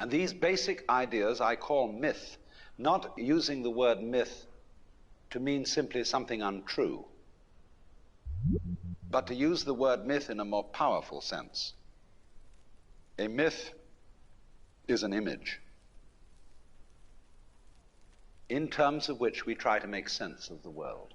And these basic ideas I call myth, not using the word myth to mean simply something untrue, but to use the word myth in a more powerful sense. A myth is an image in terms of which we try to make sense of the world.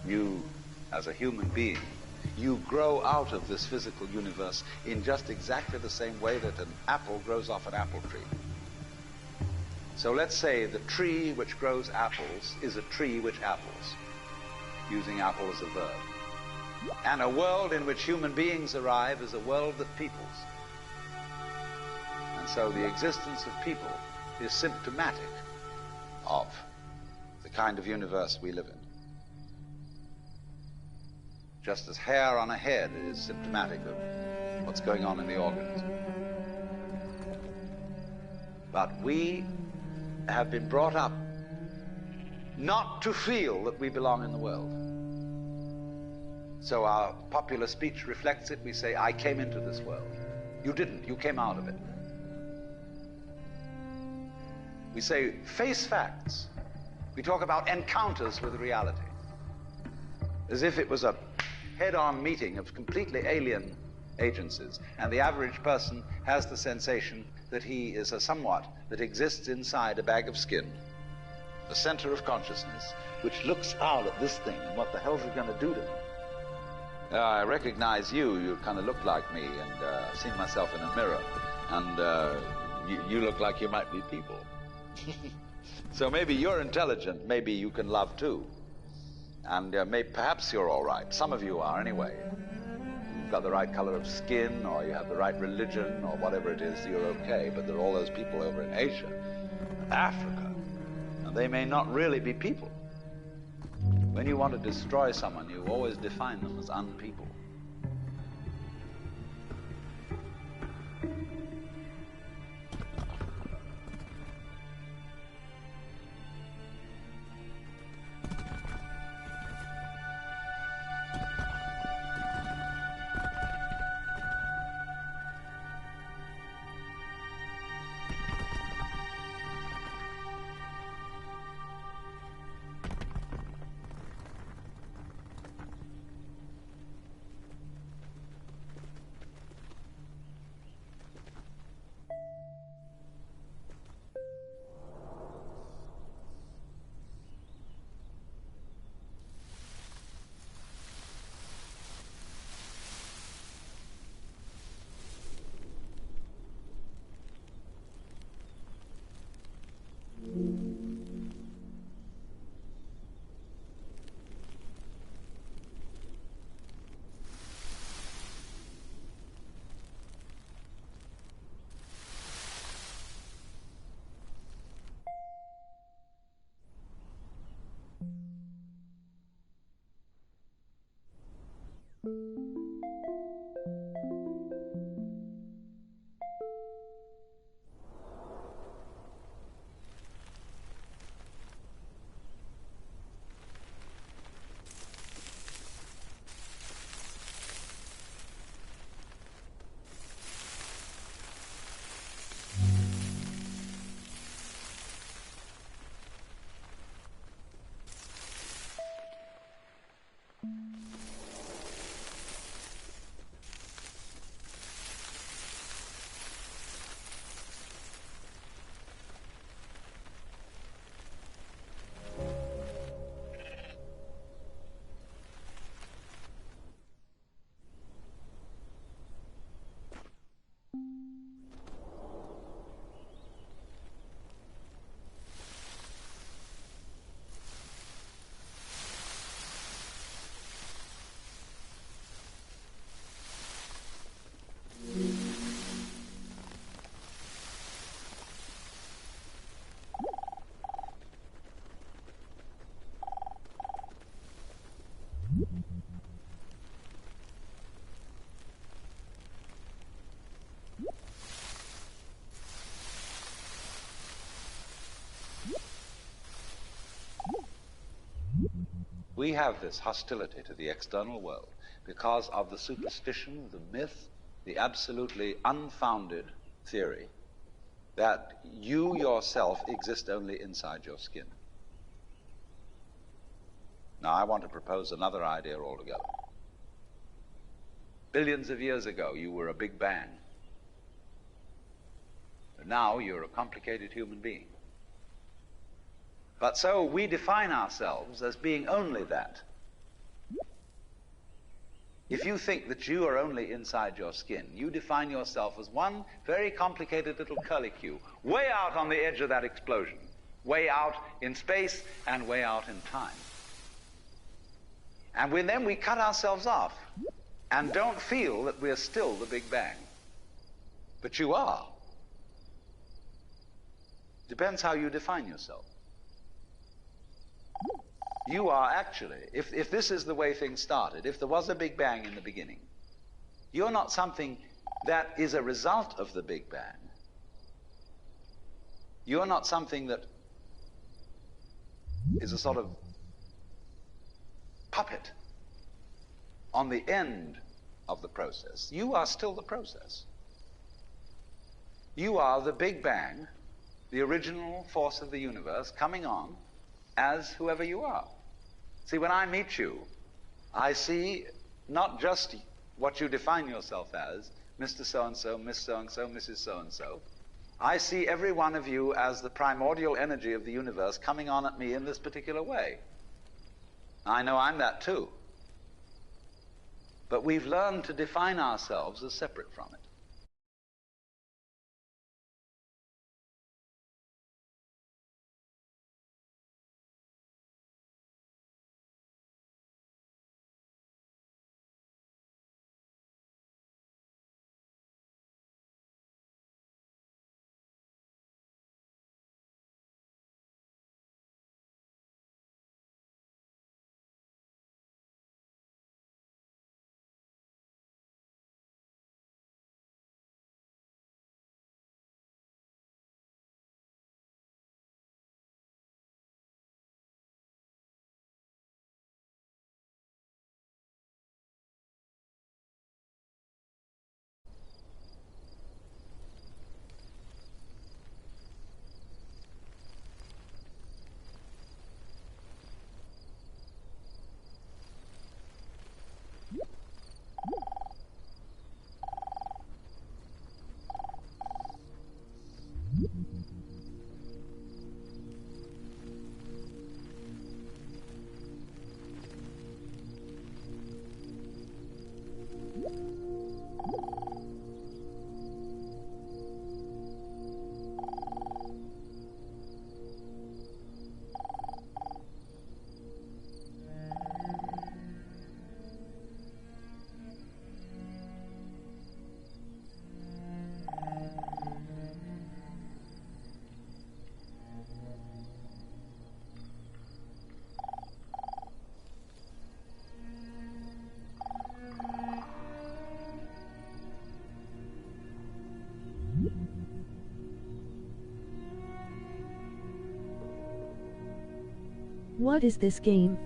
You, as a human being, you grow out of this physical universe in just exactly the same way that an apple grows off an apple tree. So let's say the tree which grows apples is a tree which apples, using apple as a verb. And a world in which human beings arrive is a world that peoples. And so the existence of people is symptomatic of the kind of universe we live in. Just as hair on a head is symptomatic of what's going on in the organs. But we have been brought up not to feel that we belong in the world. So our popular speech reflects it. We say, I came into this world. You didn't. You came out of it. We say, face facts. We talk about encounters with reality, as if it was a head-on meeting of completely alien agencies, and the average person has the sensation that he is a somewhat that exists inside a bag of skin, the center of consciousness, which looks out at this thing and what the hell's it going to do to me? I recognize you. You kind of look like me, and I've seen myself in a mirror, and you look like you might be people. So maybe you're intelligent, maybe you can love too, and perhaps you're all right. Some of you are anyway. You've got the right color of skin, or you have the right religion, or whatever it is, you're okay. But there are all those people over in Asia, Africa, and they may not really be people. When you want to destroy someone, you always define them as unpeople. We have this hostility to the external world because of the superstition, the myth, the absolutely unfounded theory that you yourself exist only inside your skin. Now, I want to propose another idea altogether. Billions of years ago, you were a big bang. But now you're a complicated human being. But so we define ourselves as being only that. If you think that you are only inside your skin, you define yourself as one very complicated little curlicue, way out on the edge of that explosion, way out in space and way out in time. And then we cut ourselves off and don't feel that we're still the Big Bang. But you are. Depends how you define yourself. You are actually, if this is the way things started, if there was a Big Bang in the beginning, you're not something that is a result of the Big Bang. You're not something that is a sort of puppet on the end of the process. You are still the process. You are the Big Bang, the original force of the universe, coming on as whoever you are. See, when I meet you, I see not just what you define yourself as, Mr. So-and-so, Miss So-and-so, Mrs. So-and-so. I see every one of you as the primordial energy of the universe coming on at me in this particular way. I know I'm that too. But we've learned to define ourselves as separate from it. What is this game?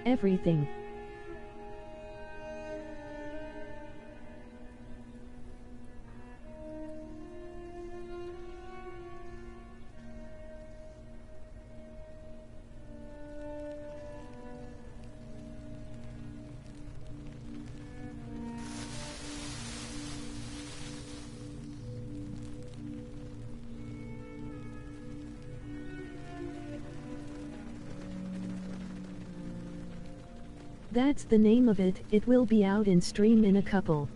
Everything. That's the name of it. It will be out in stream in a couple.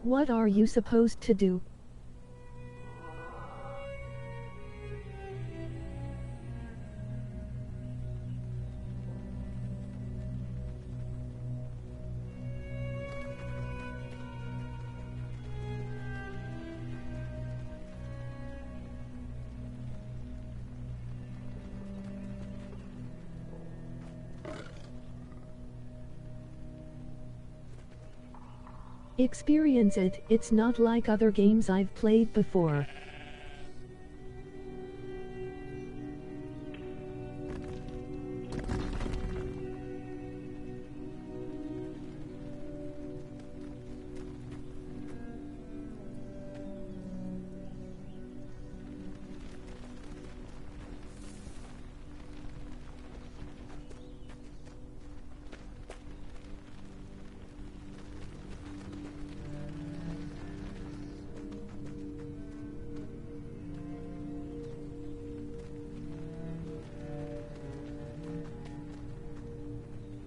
What are you supposed to do? Experience it. It's not like other games I've played before.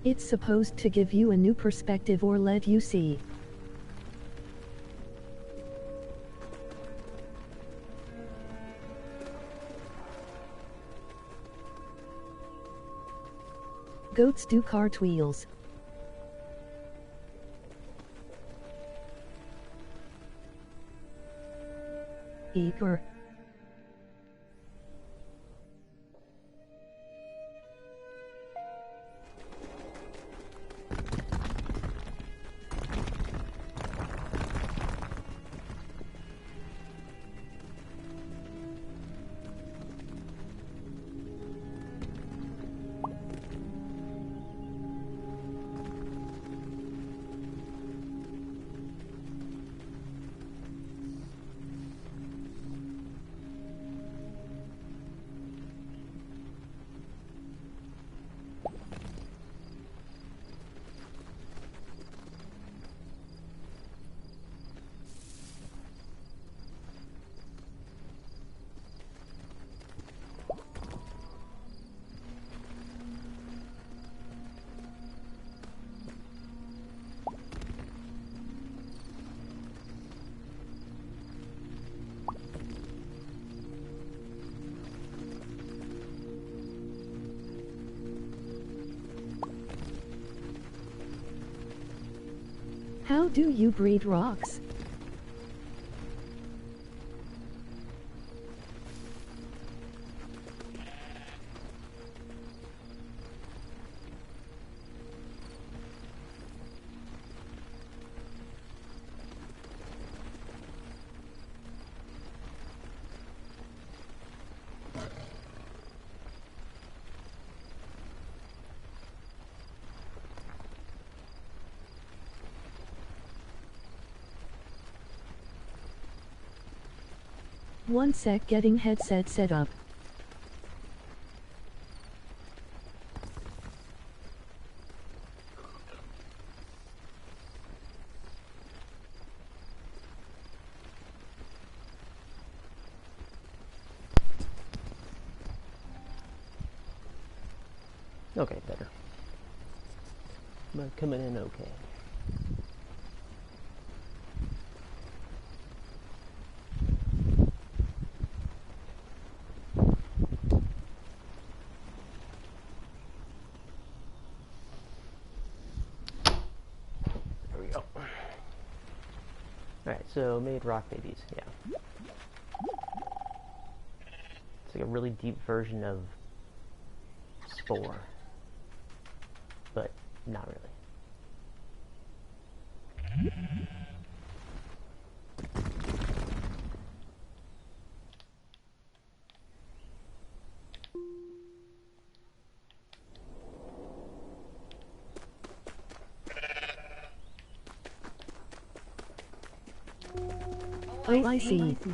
It's supposed to give you a new perspective or let you see. Goats do cartwheels. Eager. How do you breed rocks? One sec, getting headset set up. Okay, better. But coming in okay. There we go. Alright, so made rock babies, yeah. It's like a really deep version of Spore. But not really. Oh, I see. Oh.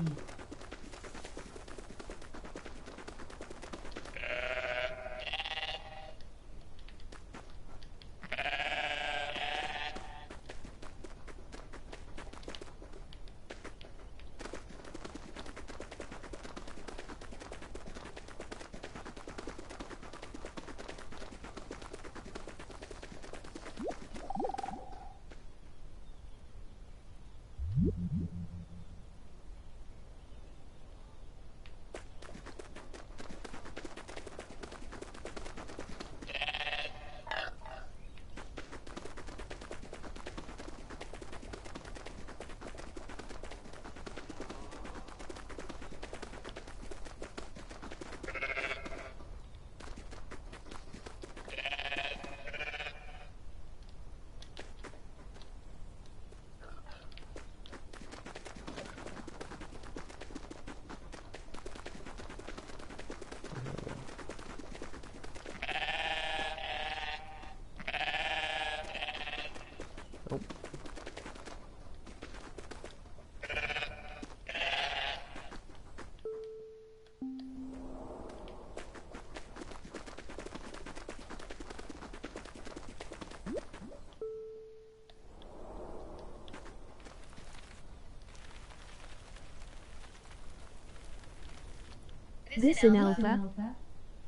This in alpha?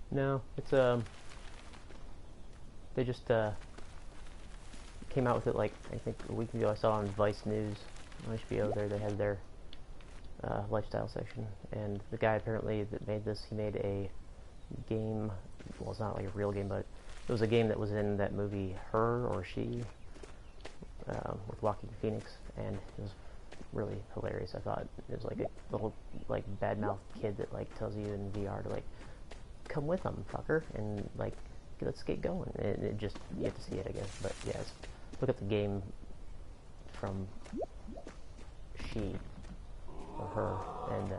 No, it's they just came out with it like I think a week ago. I saw on Vice News on HBO. There they had their lifestyle section, and the guy apparently that made this, he made a game. Well, it's not like a real game, but it was a game that was in that movie Her or She with Joaquin Phoenix, and it was really hilarious. I thought it was like a little like badmouth kid that like tells you in VR to like come with them, fucker, and like let's get going. And it just, you have to see it, I guess. But yeah, look at the game from She or Her and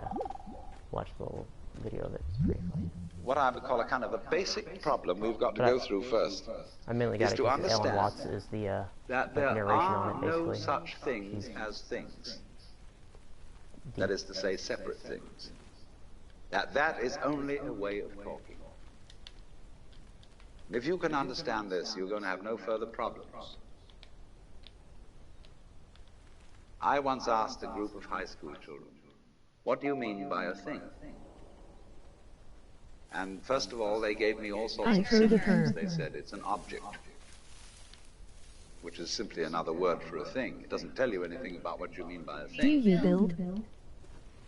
watch the little video of it. It's pretty funny. What I would call a kind of a basic problem we've got to go through first I mainly got is it to because understand Alan Watts is the that like there narration are on it, basically. no such things as things. That is to say, separate things. That is only a way of talking. If you can understand this, you're going to have no further problems. I once asked a group of high school children, what do you mean by a thing? And first of all, they gave me all sorts of synonyms. They said it's an object, which is simply another word for a thing. It doesn't tell you anything about what you mean by a thing. Do you build?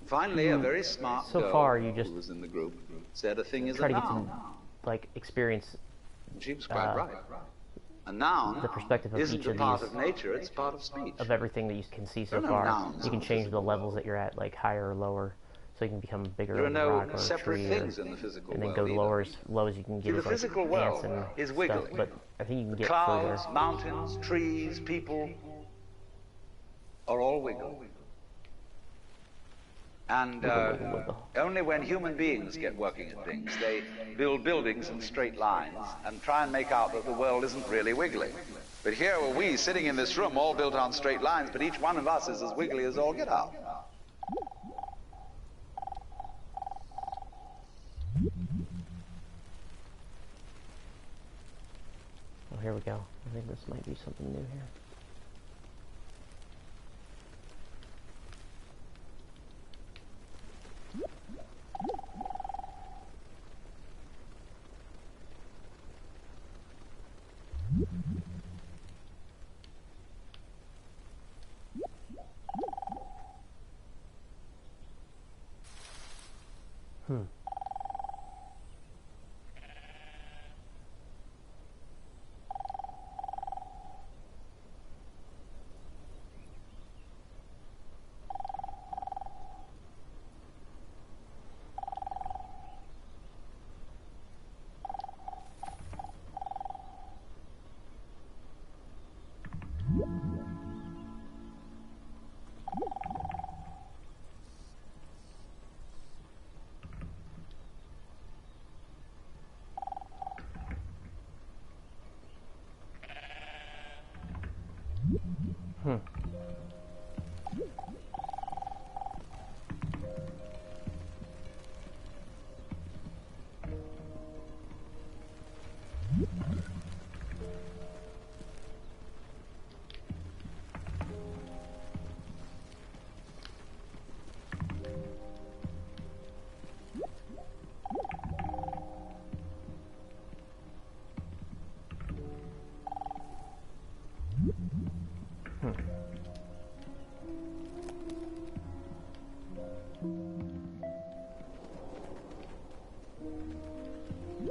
Finally, a very smart So girl far, you just who was in the group said a thing is try a to get noun. some like experience She was quite right. A noun the perspective of isn't each a of part these, of nature, it's part of speech. of everything that you can see so There are no far. nouns You can in the change the physical levels world. that you're at, like higher or lower, so you can become bigger There are as a rock no or a separate tree, things in the physical and then world go to either. as low as you can See, get the as like physical ants world and is stuff. wiggling. But I think you can get Clouds, further. mountains, trees, people are all wiggle. And Wiggle, wiggle. only when human beings get working at things, they build buildings in straight lines and try and make out that the world isn't really wiggling. But here are we sitting in this room all built on straight lines, but each one of us is as wiggly as all get out. Oh, here we go. I think this might be something new here.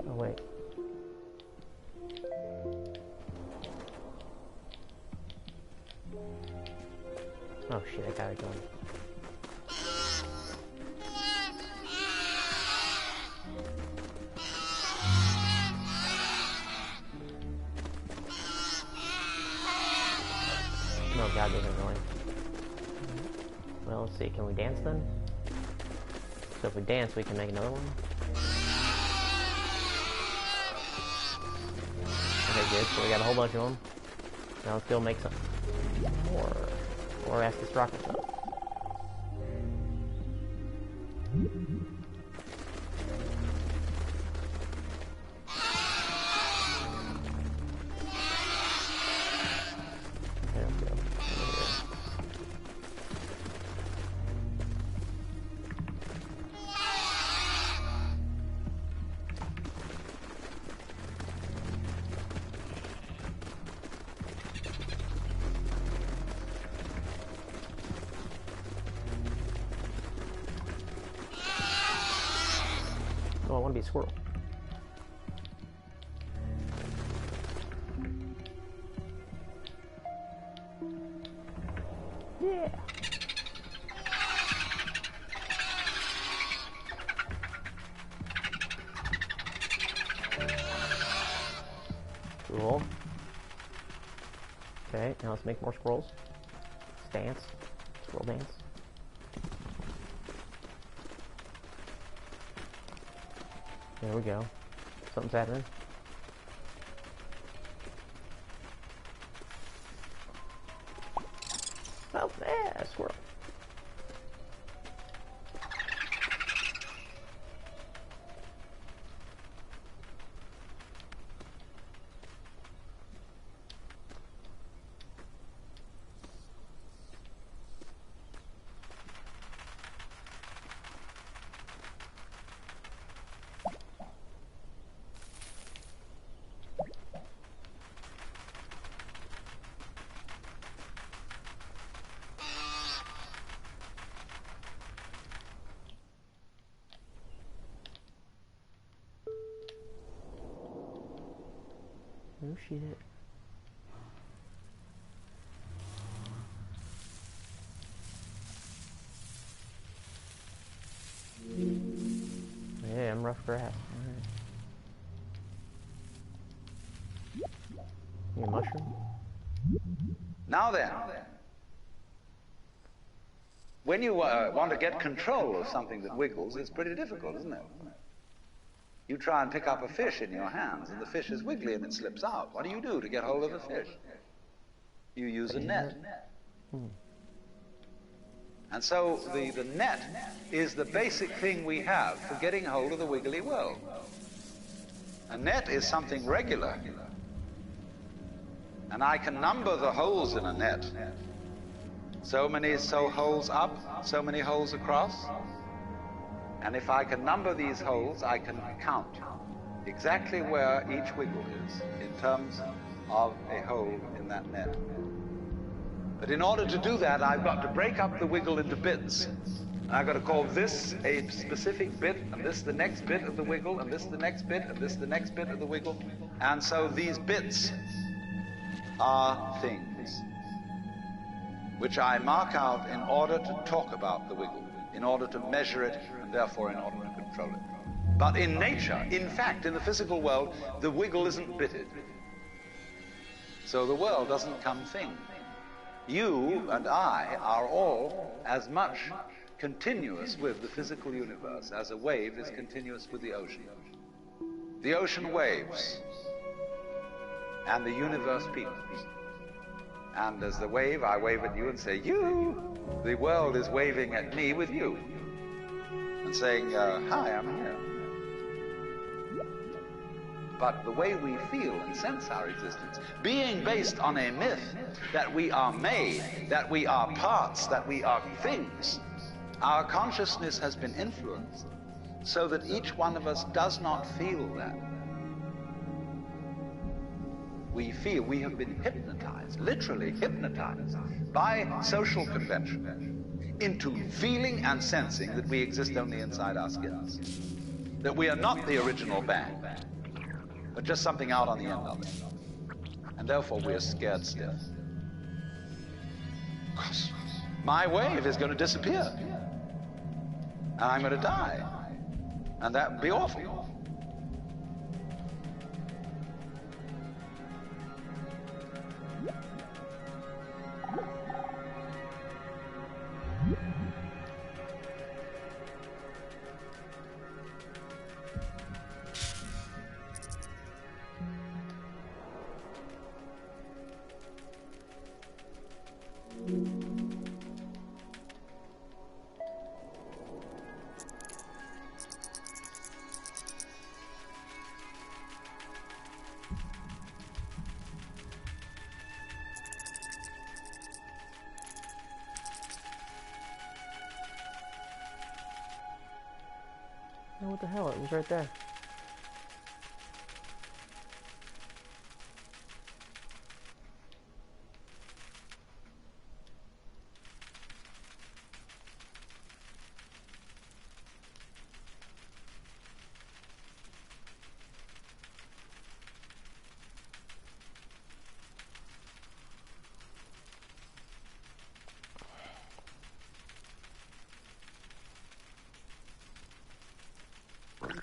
Oh, wait. Oh shit, I got it going. Oh god, those are annoying. Well, let's see, can we dance then? So if we dance, we can make another one. Okay, good, so we got a whole bunch of them. Now let's go make some more. Or ask this rocket stuff. There we go. Over here. Oh, I want to be a squirrel. Yeah. Cool. Okay, now let's make more squirrels. Let's dance. Squirrel dance. There we go. Something's happening. Oh, yeah, squirrel. Oh shit. grass. Alright. Need a mushroom? Now then, when you want to get control of something that wiggles, it's pretty difficult, isn't it? You try and pick up a fish in your hands, and the fish is wiggly and it slips out. What do you do to get hold of the fish? You use a net. And so the net is the basic thing we have for getting hold of the wiggly world. A net is something regular. And I can number the holes in a net. So many holes up, so many holes across. And if I can number these holes, I can count exactly where each wiggle is in terms of a hole in that net. But in order to do that, I've got to break up the wiggle into bits. And I've got to call this a specific bit, and this the next bit of the wiggle, and this the next bit, and this the next bit of the wiggle. And so these bits are things which I mark out in order to talk about the wiggle, in order to measure it, and therefore in order to control it. But in nature, in fact, in the physical world, the wiggle isn't bitted. So the world doesn't come thing. You and I are all as much continuous with the physical universe as a wave is continuous with the ocean. The ocean waves, and the universe peaks. And as the wave, I wave at you and say, you. The world is waving at me with you. And saying, hi, I'm here. But the way we feel and sense our existence, being based on a myth that we are made, that we are parts, that we are things, our consciousness has been influenced so that each one of us does not feel that. We feel we have been hypnotized, literally hypnotized, by social convention into feeling and sensing that we exist only inside our skins. That we are not the original bang, but just something out on the end of it. And therefore we are scared stiff. Because my wave is going to disappear. And I'm going to die. And that would be awful. Oh, what the hell? It was right there.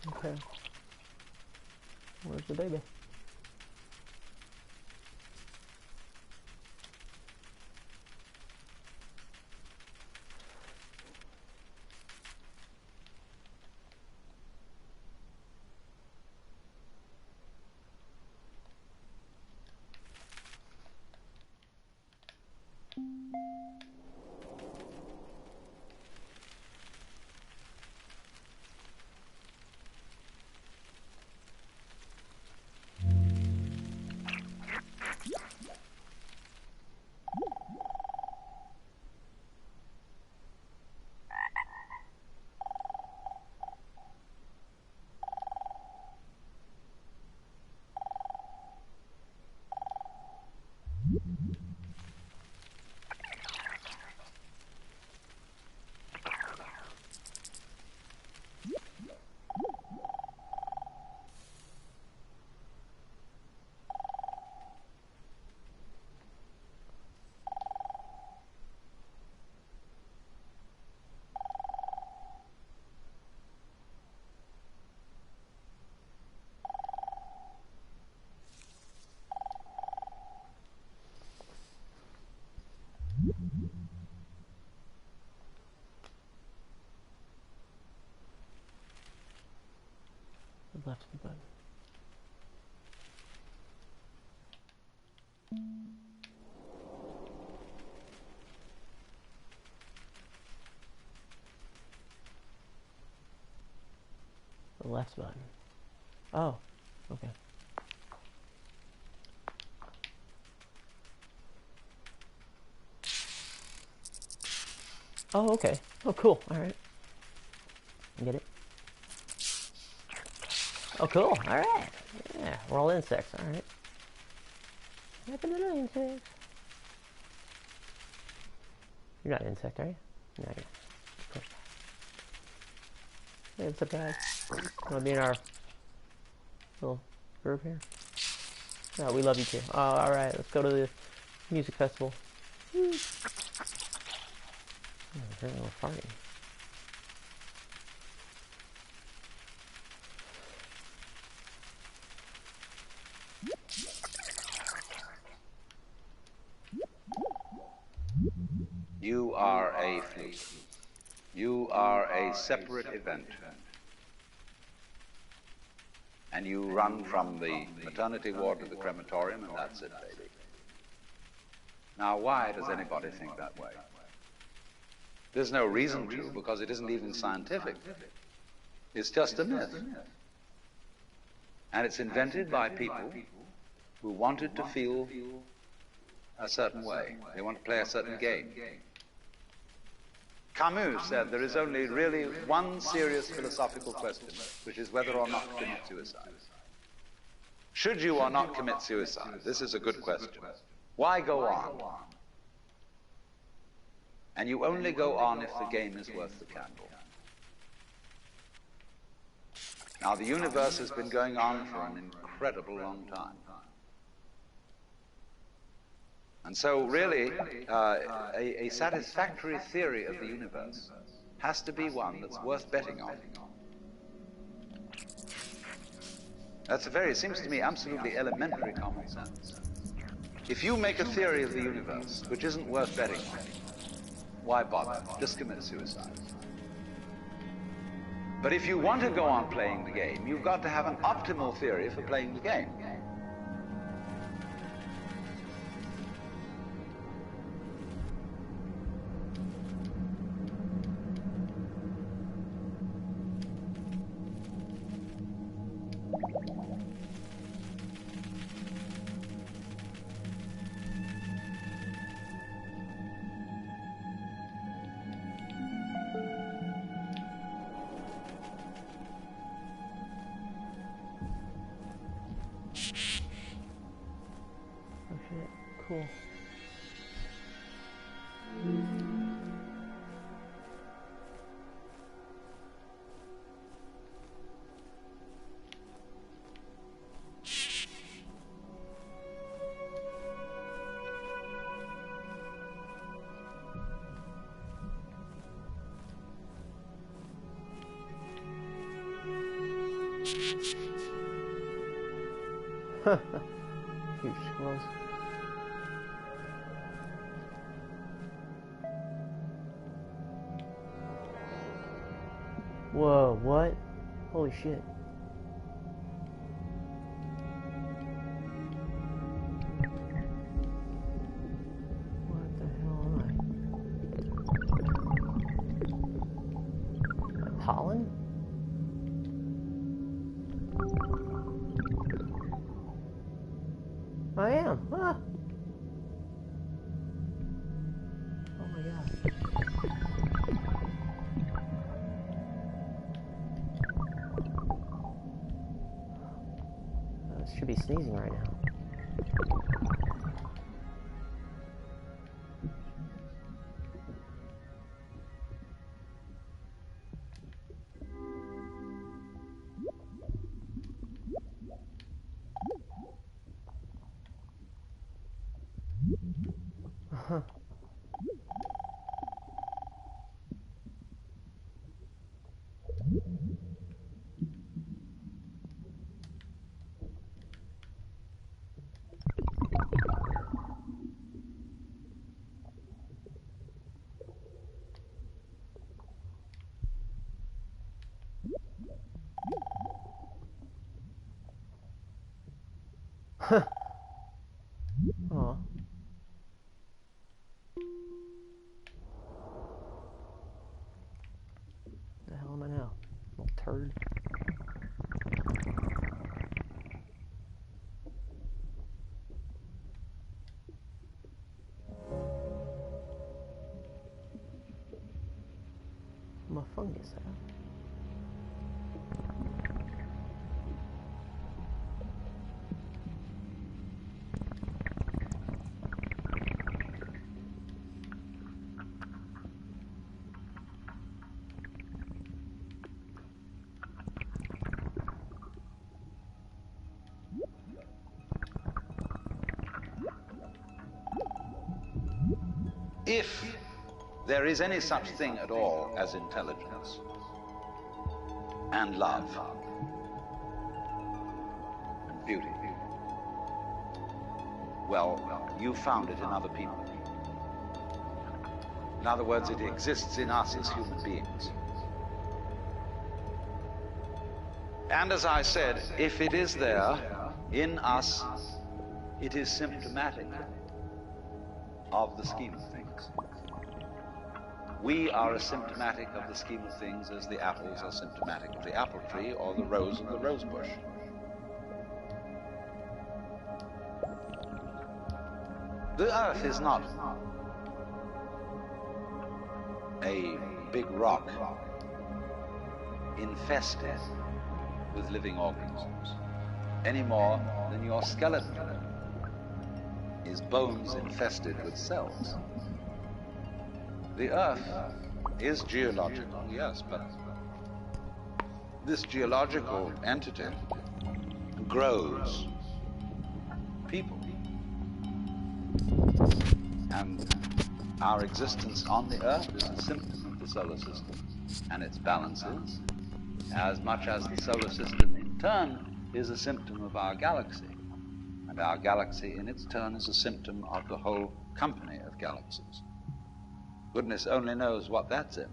Okay. Where's the baby? left button. The left button. Oh, okay. Oh, okay. Oh, cool. All right. Get it? Oh, cool. All right. Yeah, we're all insects. All right. Happy little insects. You're not an insect, are you? No, you're not. Of course not. Hey, what's up, guys? Want to be in our little group here? No, we love you too. Oh, all right. Let's go to the music festival. Woo. Oh, apparently we're farting. You are a fluke. You are a separate event. And you run from the maternity ward to the crematorium, and that's it, baby. Now, why does anybody think that way? There's no reason to, because it isn't even scientific. It's just a myth. And it's invented by people who wanted to feel a certain way. They want to play a certain game. Camus said there is only really one serious philosophical question, which is whether or not to commit suicide. Should you or not commit suicide? This is a good question. Why go on? And you only go on if the game is worth the candle. Now, the universe has been going on for an incredible long time. And so, really, a satisfactory theory of the universe has to be one that's worth betting on. That's it seems to me, absolutely elementary common sense. If you make a theory of the universe which isn't worth betting on, why bother? Just commit suicide. But if you want to go on playing the game, you've got to have an optimal theory for playing the game. Cool. Huge squirrels. Whoa, what? Holy shit. What the hell am I? Pollen? I am. Ah. Oh my god. Should be sneezing right now. Uh-huh. Aw. The hell am I now? Little turd. I'm a fungus, huh? If there is any such thing at all as intelligence and love and beauty, well, you found it in other people. In other words, it exists in us as human beings. And as I said, if it is there in us, it is symptomatic of the scheme of things. We are as symptomatic of the scheme of things as the apples are symptomatic of the apple tree or the rose of the rose bush. The earth is not a big rock infested with living organisms, any more than your skeleton is bones infested with cells. The earth is geological, yes, but this geological entity grows people. And our existence on the earth is a symptom of the solar system and its balances, as much as the solar system in turn is a symptom of our galaxy. And our galaxy in its turn is a symptom of the whole company of galaxies. Goodness only knows what that's in.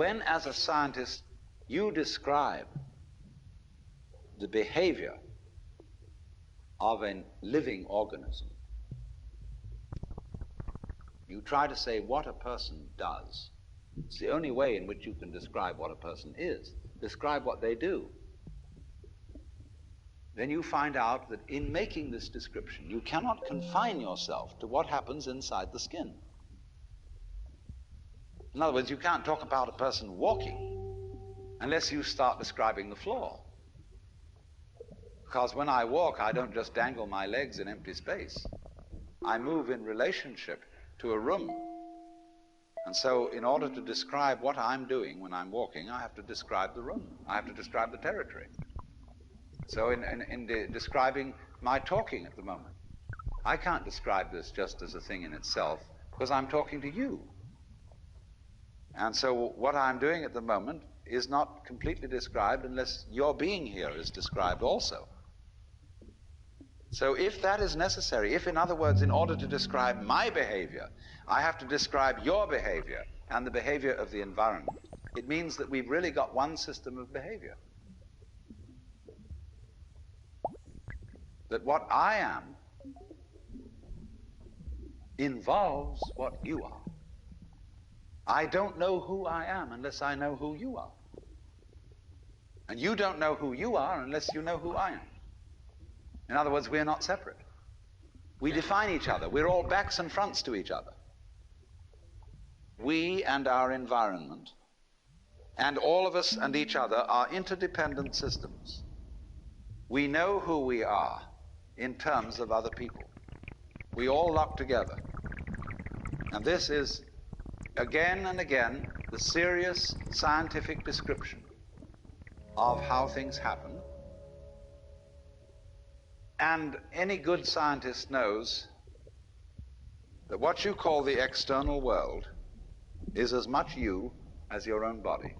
when, as a scientist, you describe the behavior of a living organism, you try to say what a person does. It's the only way in which you can describe what a person is. Describe what they do. Then you find out that in making this description, you cannot confine yourself to what happens inside the skin. In other words, you can't talk about a person walking unless you start describing the floor. Because when I walk, I don't just dangle my legs in empty space. I move in relationship to a room. And so in order to describe what I'm doing when I'm walking, I have to describe the room. I have to describe the territory. So in describing my talking at the moment, I can't describe this just as a thing in itself, because I'm talking to you. And so what I'm doing at the moment is not completely described unless your being here is described also. So if that is necessary, if, in other words, in order to describe my behavior, I have to describe your behavior and the behavior of the environment, it means that we've really got one system of behavior. That what I am involves what you are. I don't know who I am unless I know who you are. And you don't know who you are unless you know who I am. In other words, we're not separate. We define each other. We're all backs and fronts to each other. We and our environment, and all of us and each other, are interdependent systems. We know who we are in terms of other people. We all lock together. And this is, again and again, the serious scientific description of how things happen. And any good scientist knows that what you call the external world is as much you as your own body.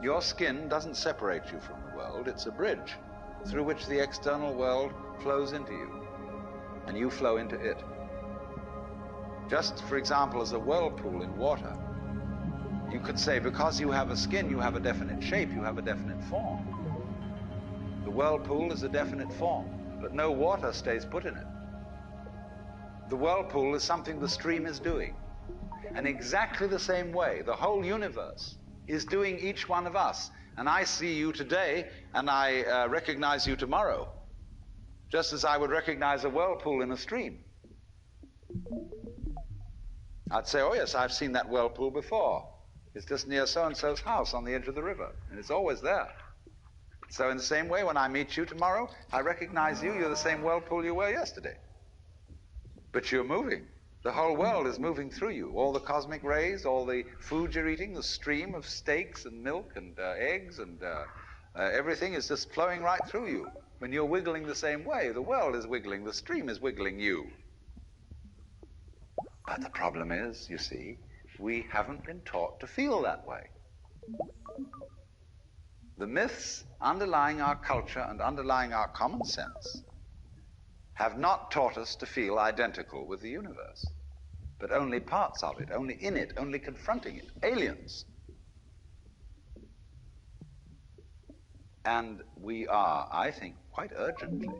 Your skin doesn't separate you from the world. It's a bridge through which the external world flows into you, and you flow into it. Just, for example, as a whirlpool in water, you could say because you have a skin, you have a definite shape, you have a definite form. The whirlpool is a definite form, but no water stays put in it. The whirlpool is something the stream is doing. And exactly the same way, the whole universe is doing each one of us. And I see you today, and I recognize you tomorrow, just as I would recognize a whirlpool in a stream. I'd say, oh yes, I've seen that whirlpool before. It's just near so-and-so's house on the edge of the river, and it's always there. So in the same way, when I meet you tomorrow, I recognize you. You're the same whirlpool you were yesterday. But you're moving. The whole world is moving through you. All the cosmic rays, all the food you're eating, the stream of steaks and milk and eggs and everything is just flowing right through you. When you're wiggling the same way, the world is wiggling, the stream is wiggling you. But the problem is, you see, we haven't been taught to feel that way. The myths underlying our culture and underlying our common sense have not taught us to feel identical with the universe, but only parts of it, only in it, only confronting it, aliens. And we are, I think, quite urgently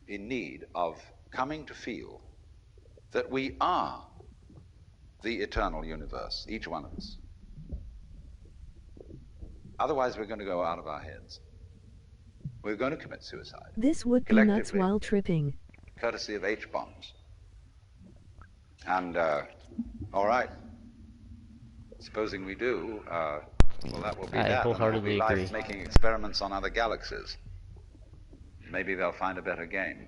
in need of coming to feel that we are the eternal universe, each one of us. Otherwise, we're going to go out of our heads. We're going to commit suicide. This would be nuts while tripping. Courtesy of H-bombs. And, all right. Supposing we do, well, that will be that. I wholeheartedly agree. Life making experiments on other galaxies. Maybe they'll find a better game.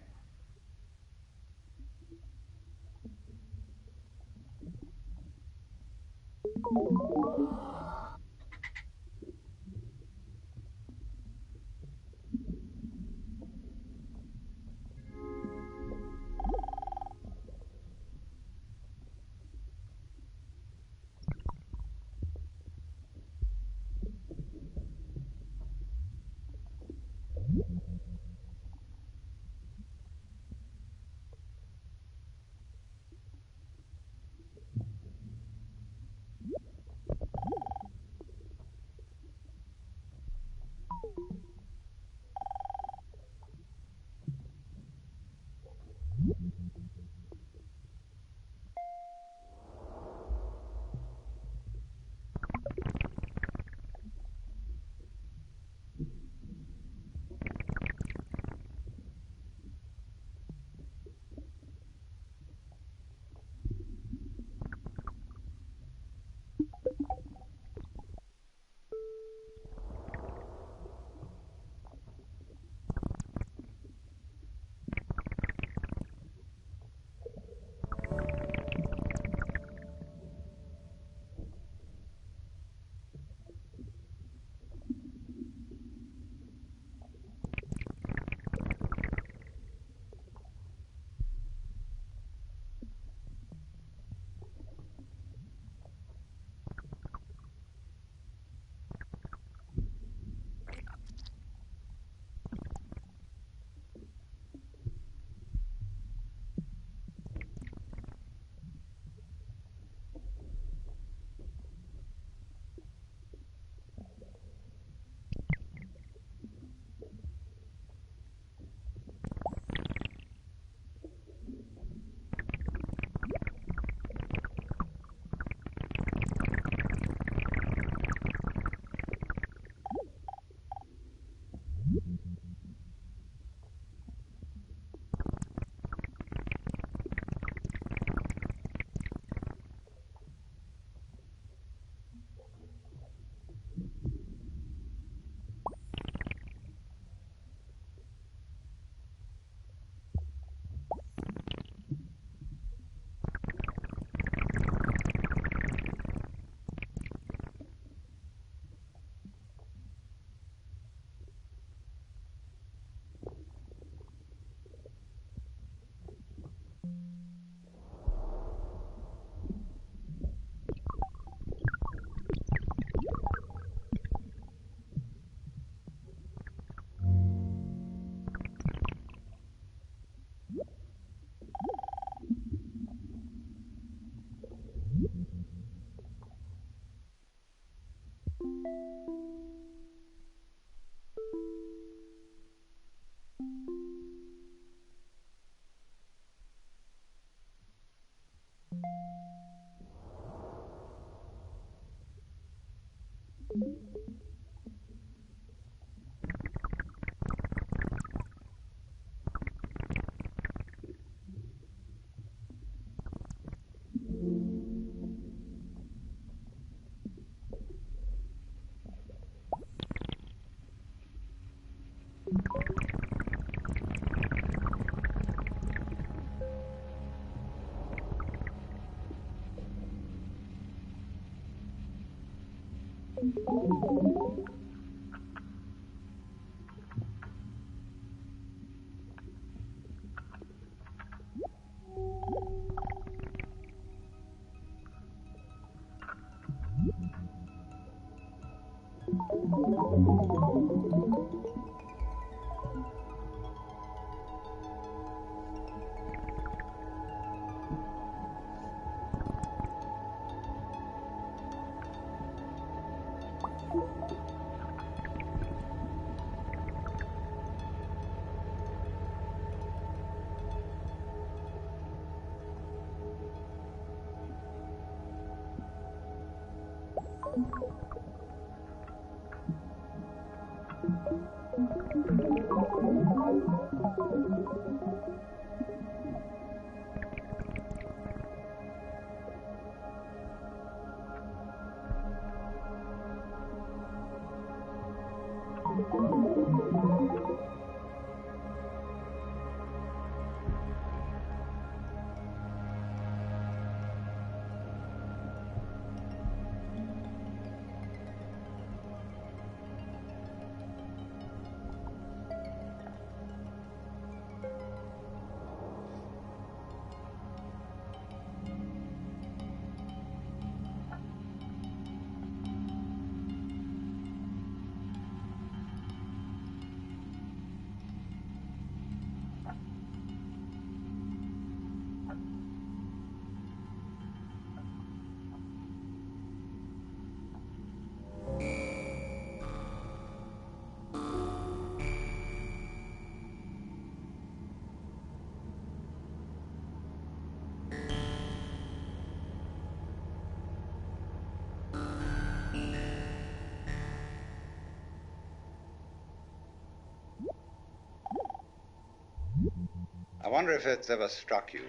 I wonder if it's ever struck you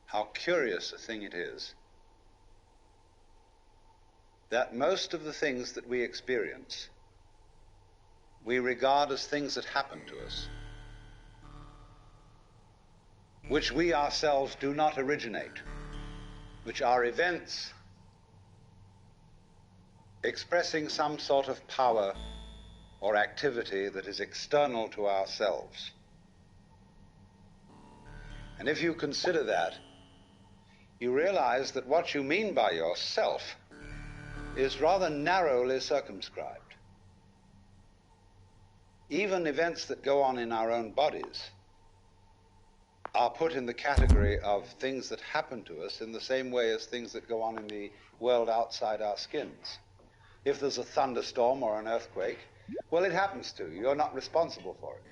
how curious a thing it is that most of the things that we experience we regard as things that happen to us, which we ourselves do not originate, which are events expressing some sort of power or activity that is external to ourselves. And if you consider that, you realize that what you mean by yourself is rather narrowly circumscribed. Even events that go on in our own bodies are put in the category of things that happen to us in the same way as things that go on in the world outside our skins. If there's a thunderstorm or an earthquake, well, it happens to you. You're not responsible for it.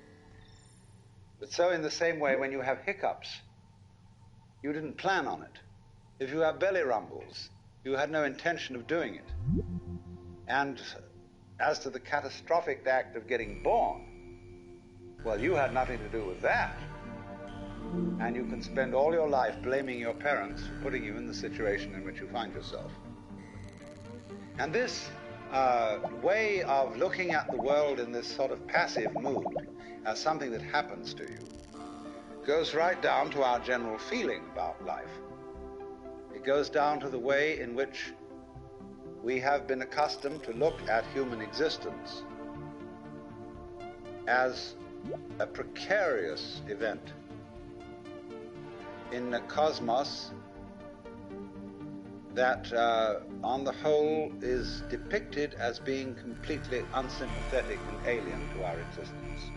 But so in the same way, when you have hiccups, you didn't plan on it. If you have belly rumbles, you had no intention of doing it. And as to the catastrophic act of getting born, well, you had nothing to do with that. And you can spend all your life blaming your parents for putting you in the situation in which you find yourself. And this way of looking at the world in this sort of passive mood as something that happens to you goes right down to our general feeling about life. It goes down to the way in which we have been accustomed to look at human existence as a precarious event in a cosmos that, on the whole, is depicted as being completely unsympathetic and alien to our existence.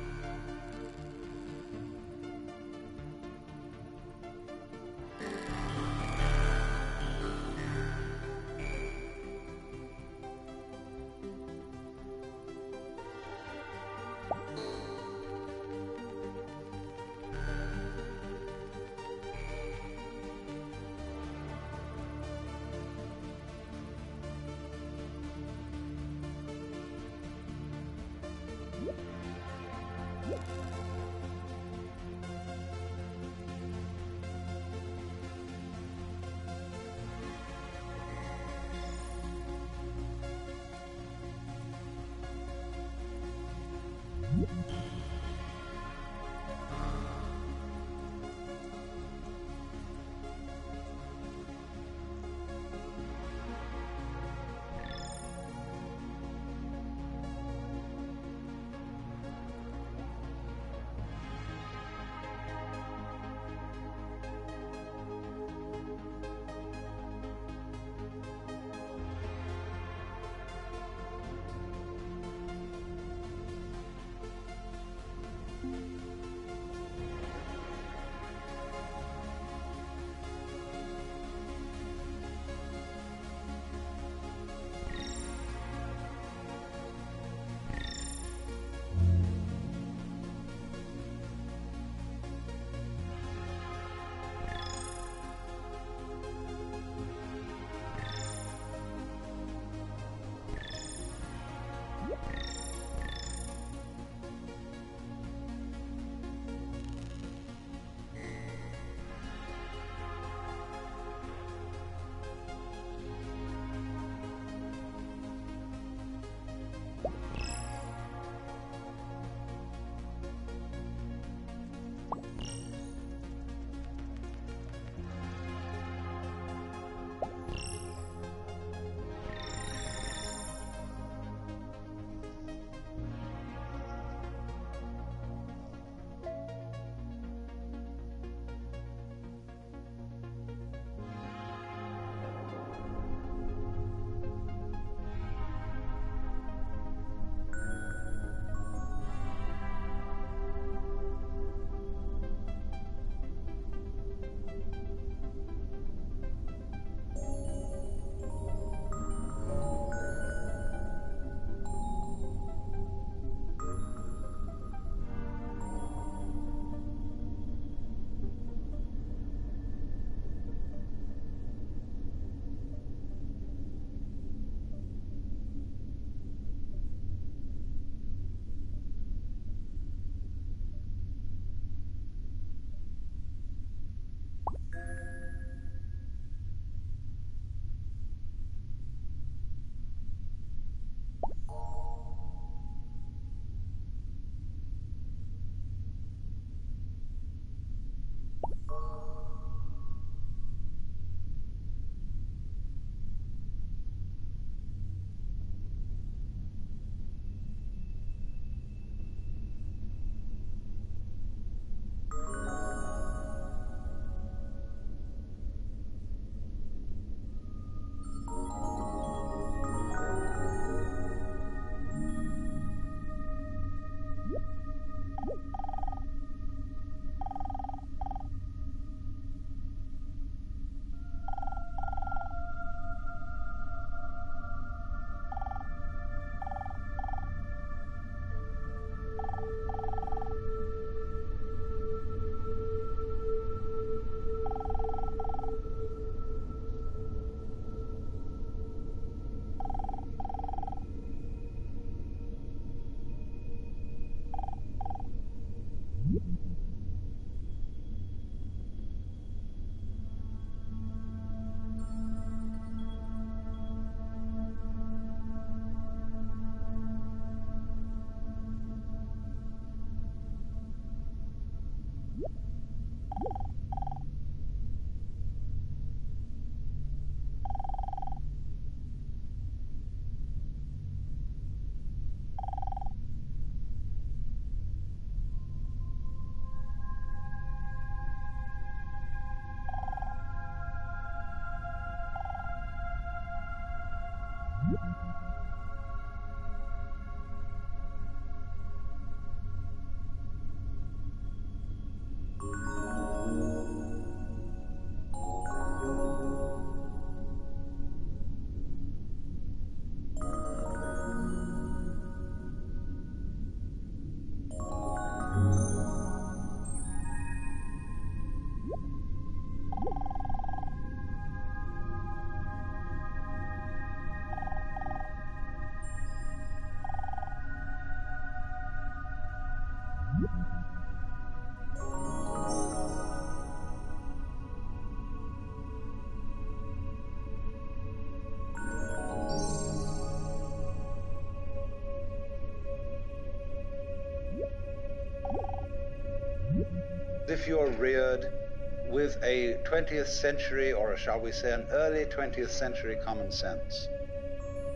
If you're reared with a 20th century, or shall we say an early 20th century common sense,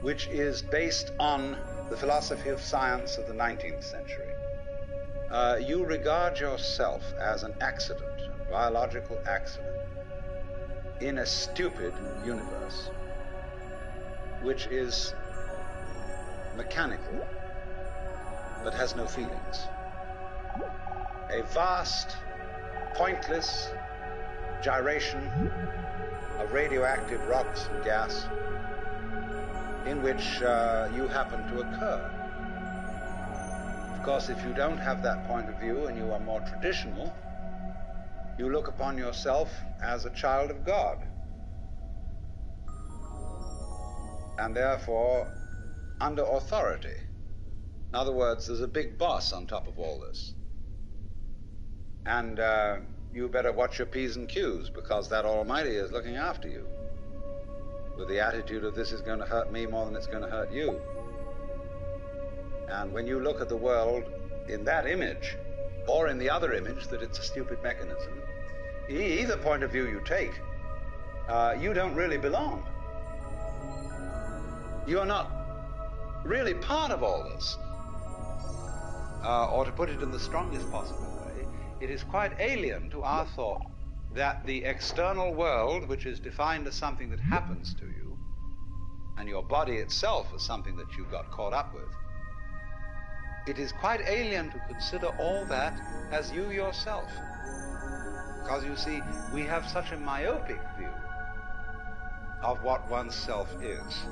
which is based on the philosophy of science of the 19th century, you regard yourself as an accident, a biological accident, in a stupid universe, which is mechanical, but has no feelings. A vast, pointless gyration of radioactive rocks and gas in which you happen to occur. Of course, if you don't have that point of view and you are more traditional, you look upon yourself as a child of God, and therefore under authority. In other words, there's a big boss on top of all this. And you better watch your P's and Q's, because that Almighty is looking after you with the attitude of this is going to hurt me more than it's going to hurt you. And when you look at the world in that image, or in the other image that it's a stupid mechanism, either point of view you take, you don't really belong. You're not really part of all this. Or to put it in the strongest possible way, it is quite alien to our thought that the external world, which is defined as something that happens to you, and your body itself as something that you got caught up with, it is quite alien to consider all that as you yourself. Because you see, we have such a myopic view of what oneself is.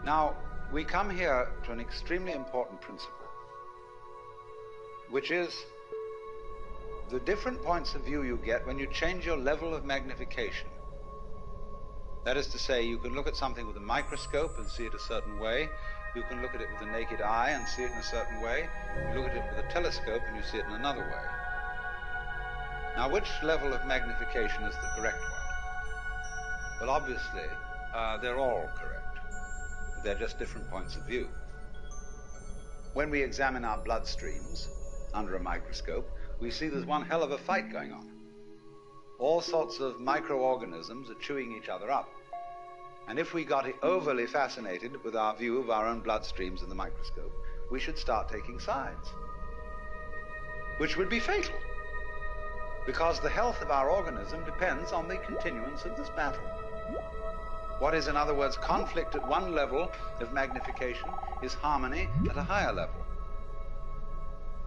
Now, we come here to an extremely important principle, which is the different points of view you get when you change your level of magnification. That is to say, you can look at something with a microscope and see it a certain way. You can look at it with the naked eye and see it in a certain way. You look at it with a telescope and you see it in another way. Now, which level of magnification is the correct one? Well, obviously, they're all correct. They're just different points of view. When we examine our bloodstreams under a microscope, we see there's one hell of a fight going on. All sorts of microorganisms are chewing each other up. And if we got overly fascinated with our view of our own bloodstreams in the microscope, we should start taking sides, which would be fatal, because the health of our organism depends on the continuance of this battle. What is, in other words, conflict at one level of magnification is harmony at a higher level.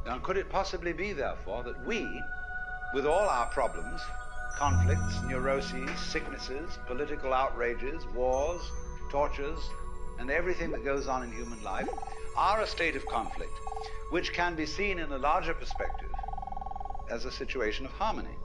Now, could it possibly be, therefore, that we, with all our problems, conflicts, neuroses, sicknesses, political outrages, wars, tortures, and everything that goes on in human life, are a state of conflict which can be seen in a larger perspective as a situation of harmony?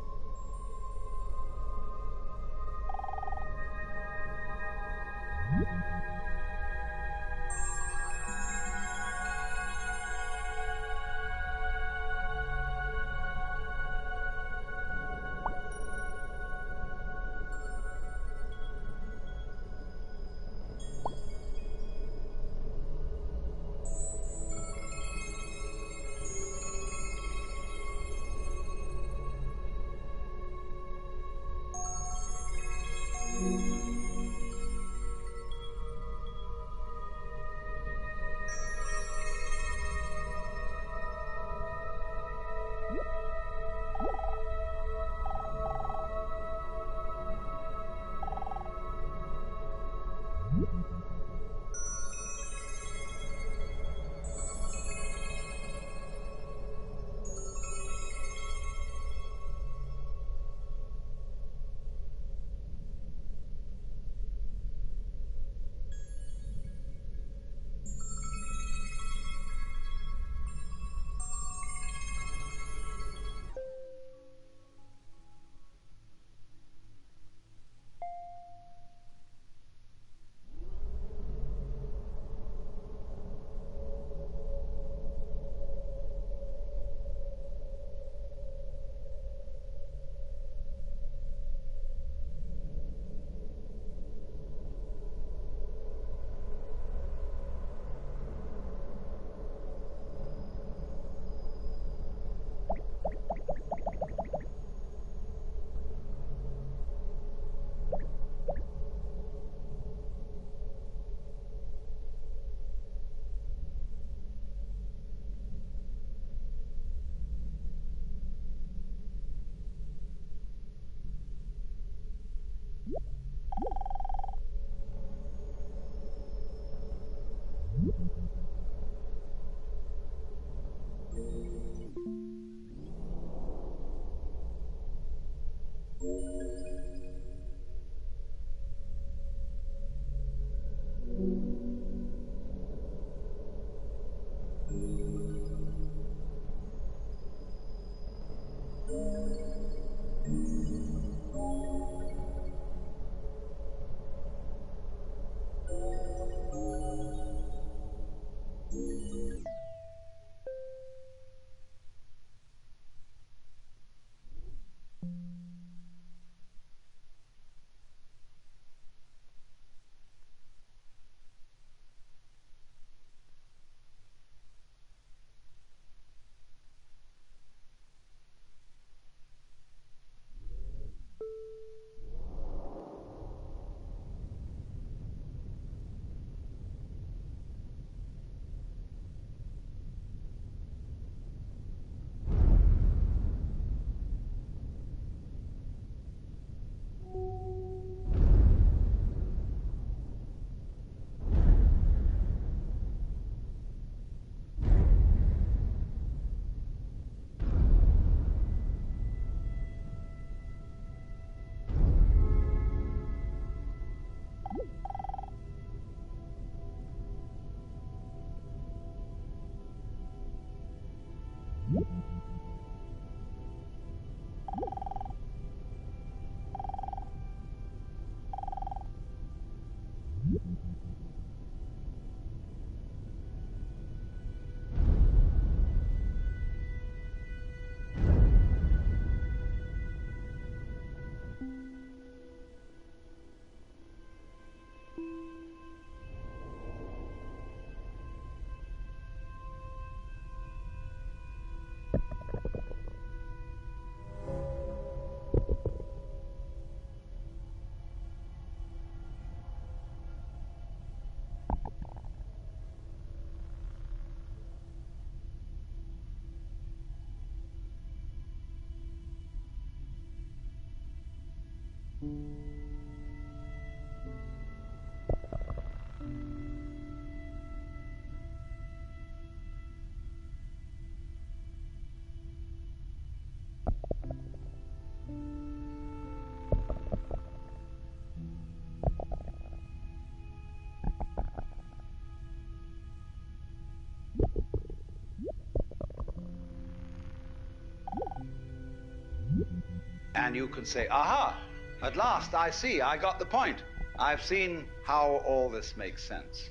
And you can say, aha, at last I see, I got the point. I've seen how all this makes sense.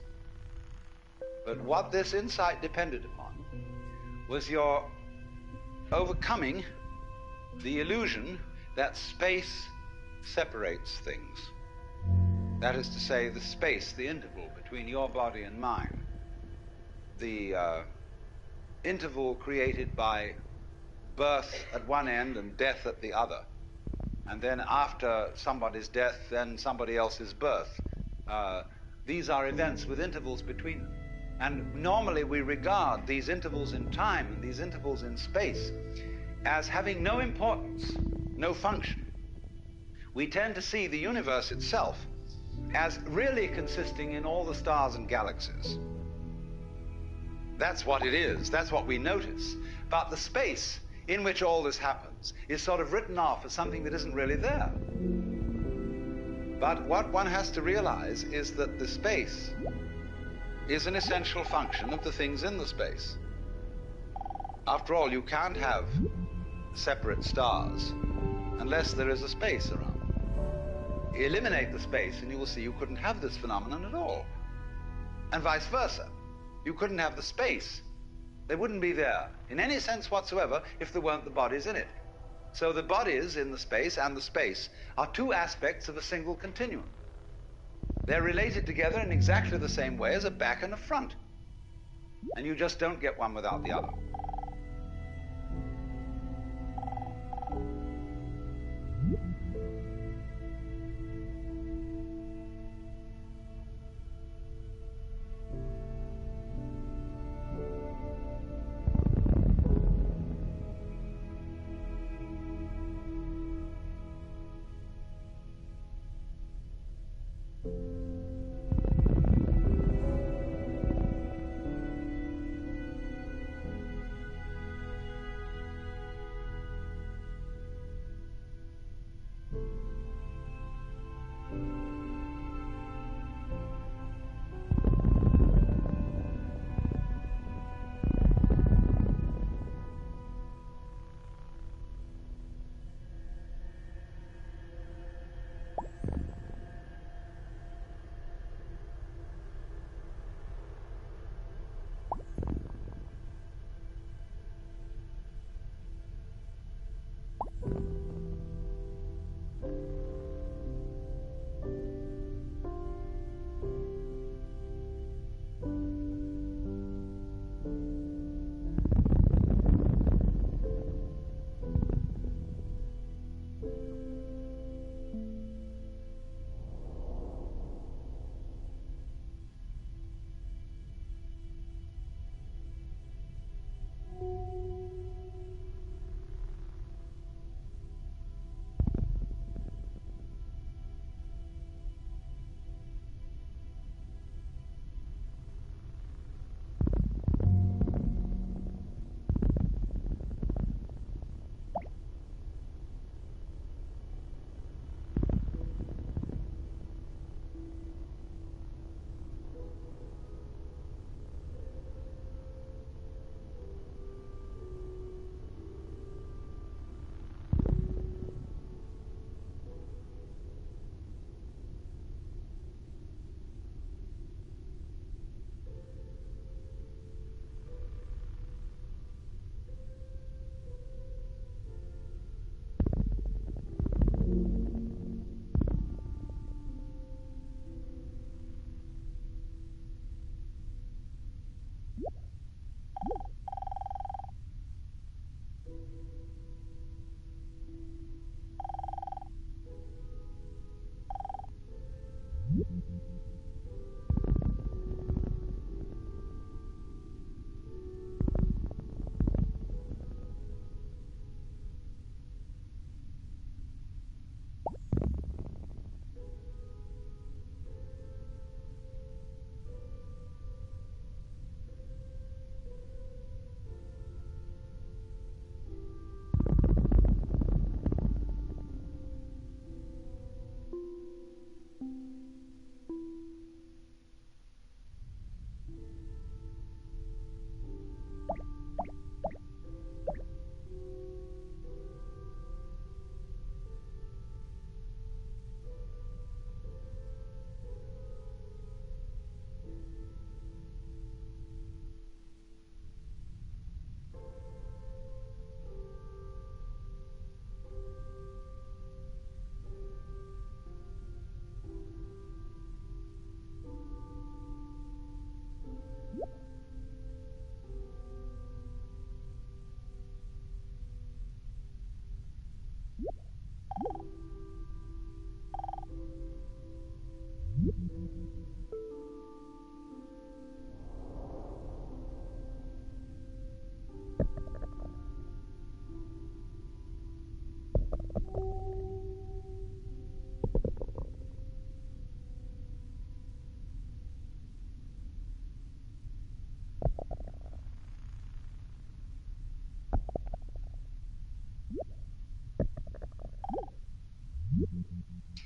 But what this insight depended upon was your overcoming the illusion that space separates things. That is to say, the space, the interval between your body and mine. The interval created by birth at one end and death at the other. And then after somebody's death, then somebody else's birth. These are events with intervals between them. And normally we regard these intervals in time and these intervals in space as having no importance, no function. We tend to see the universe itself as really consisting in all the stars and galaxies. That's what it is. That's what we notice. But the space in which all this happens is sort of written off as something that isn't really there. But what one has to realize is that the space is an essential function of the things in the space. After all, you can't have separate stars unless there is a space around. Eliminate the space and you will see you couldn't have this phenomenon at all. And vice versa. You couldn't have the space. They wouldn't be there in any sense whatsoever if there weren't the bodies in it. So the bodies in the space and the space are two aspects of a single continuum. They're related together in exactly the same way as a back and a front. And you just don't get one without the other.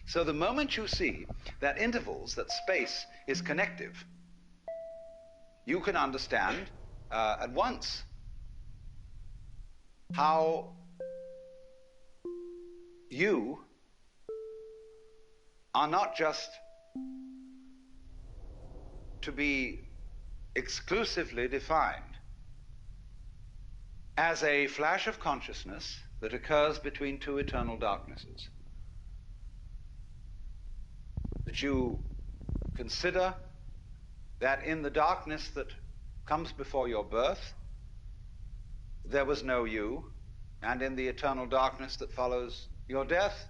So the moment you see that intervals, that space is connective, you can understand at once how you are not just to be exclusively defined as a flash of consciousness that occurs between two eternal darknesses. That you consider that in the darkness that comes before your birth, there was no you, and in the eternal darkness that follows your death,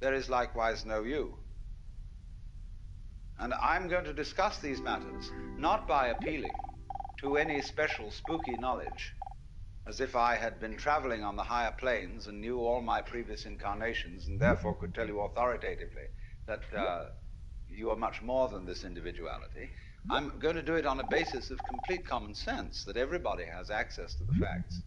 there is likewise no you. And I'm going to discuss these matters not by appealing to any special spooky knowledge, as if I had been traveling on the higher planes and knew all my previous incarnations and therefore could tell you authoritatively that you are much more than this individuality. I'm going to do it on a basis of complete common sense, that everybody has access to the facts.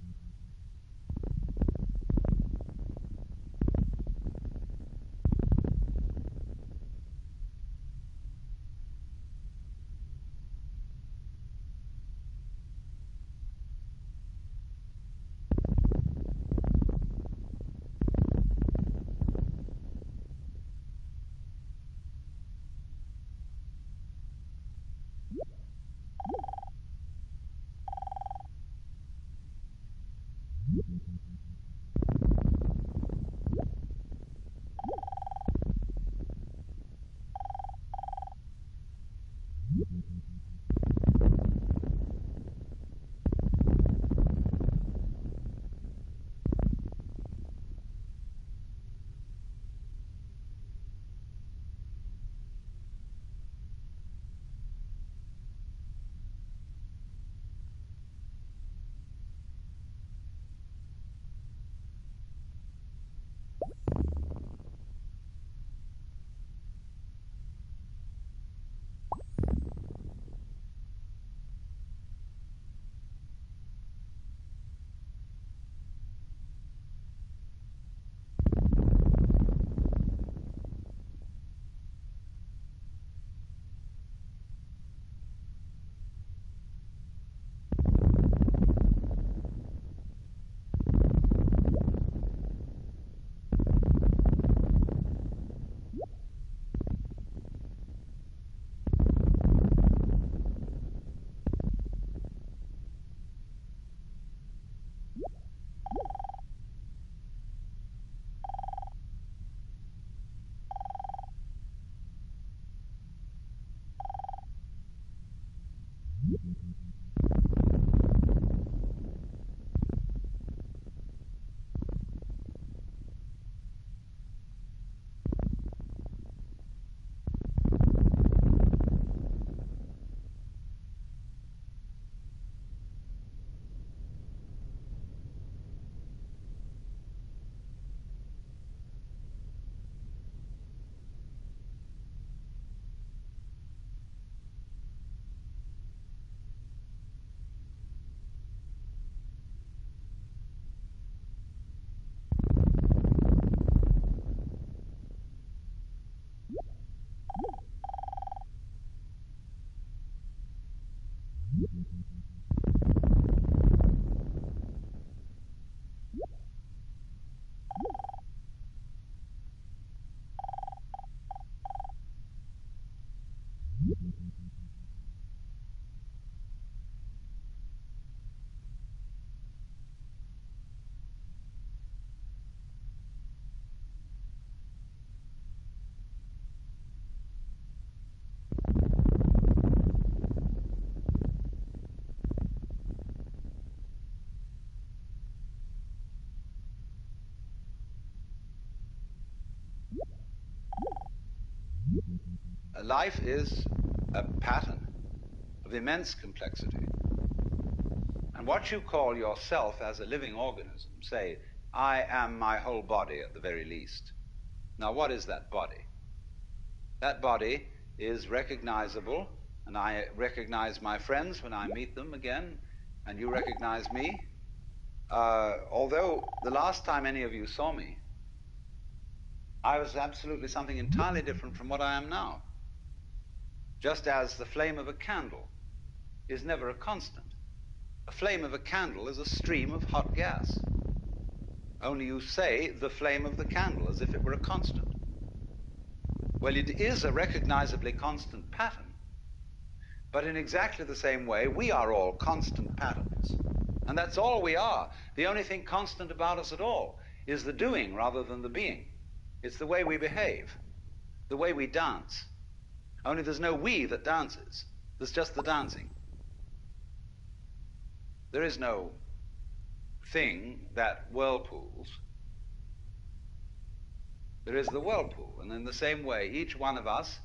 Life is a pattern of immense complexity. And what you call yourself as a living organism, say, I am my whole body at the very least. Now, what is that body? That body is recognizable, and I recognize my friends when I meet them again, and you recognize me. Although the last time any of you saw me, I was absolutely something entirely different from what I am now. Just as the flame of a candle is never a constant. A flame of a candle is a stream of hot gas. Only you say the flame of the candle as if it were a constant. Well, it is a recognizably constant pattern. But in exactly the same way, we are all constant patterns. And that's all we are. The only thing constant about us at all is the doing rather than the being. It's the way we behave, the way we dance. Only there's no we that dances. There's just the dancing. There is no thing that whirlpools. There is the whirlpool. And in the same way, each one of us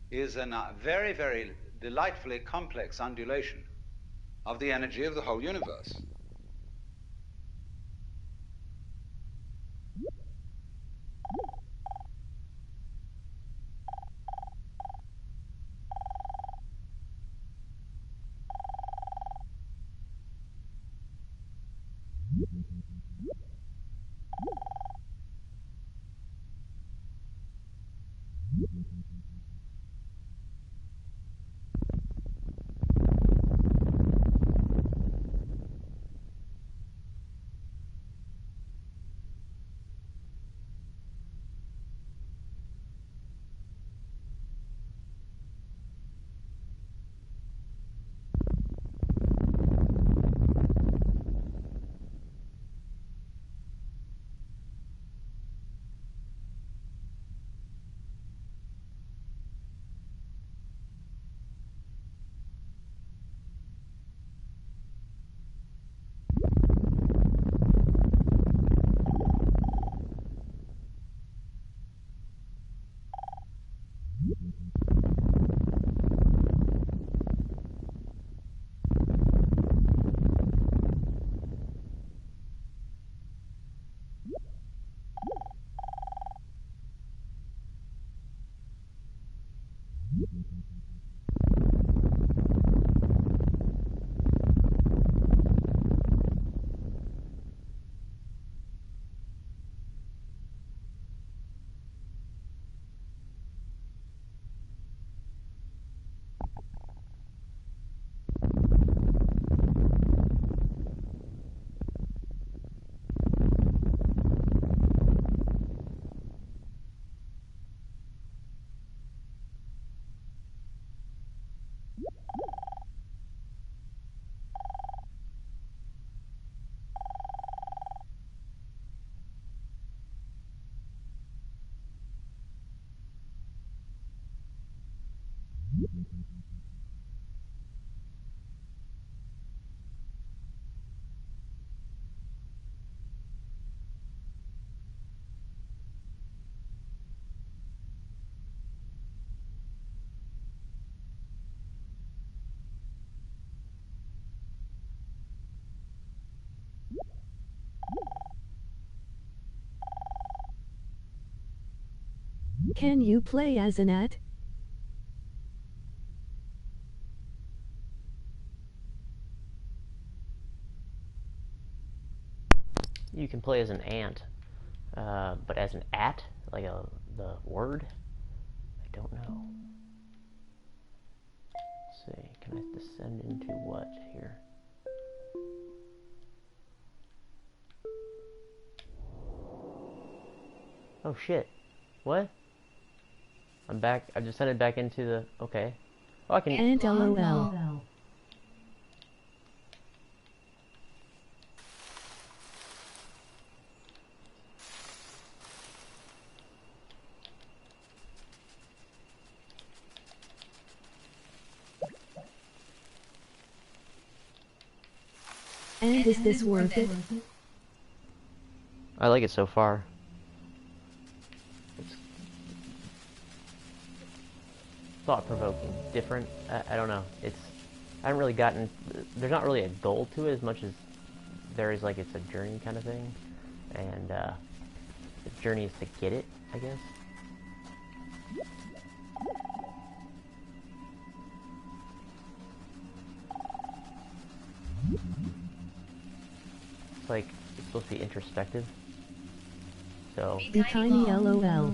is a very, very delightfully complex undulation of the energy of the whole universe. Can you play as an at? You can play as an ant, but as an at, like the word, I don't know. Let's see. Can I descend into what here? Oh shit. What? I'm back. I've descended back into the... Okay. Oh, I can... And LOL. And is this worth it? I like it so far. It's thought-provoking. Different. I don't know. I haven't really gotten... There's not really a goal to it as much as there is, like, it's a journey kind of thing. And, the journey is to get it, I guess. It's like, it's supposed to be introspective. So... Be tiny LOL.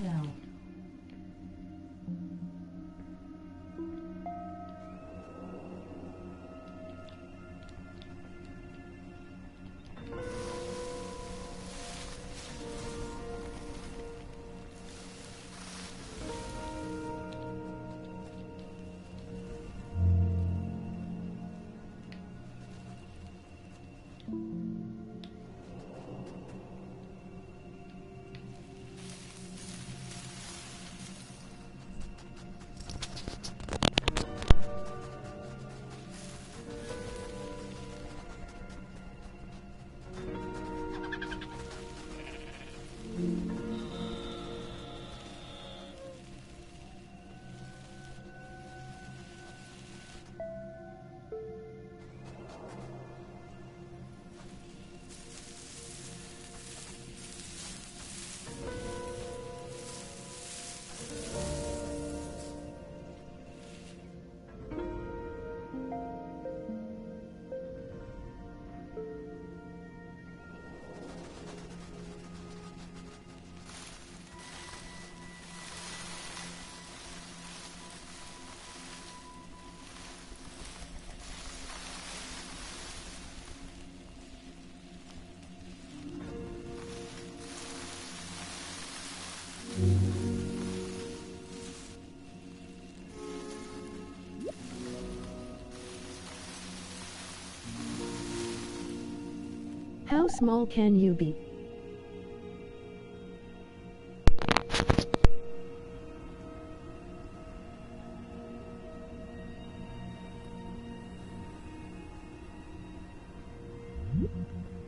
How small can you be?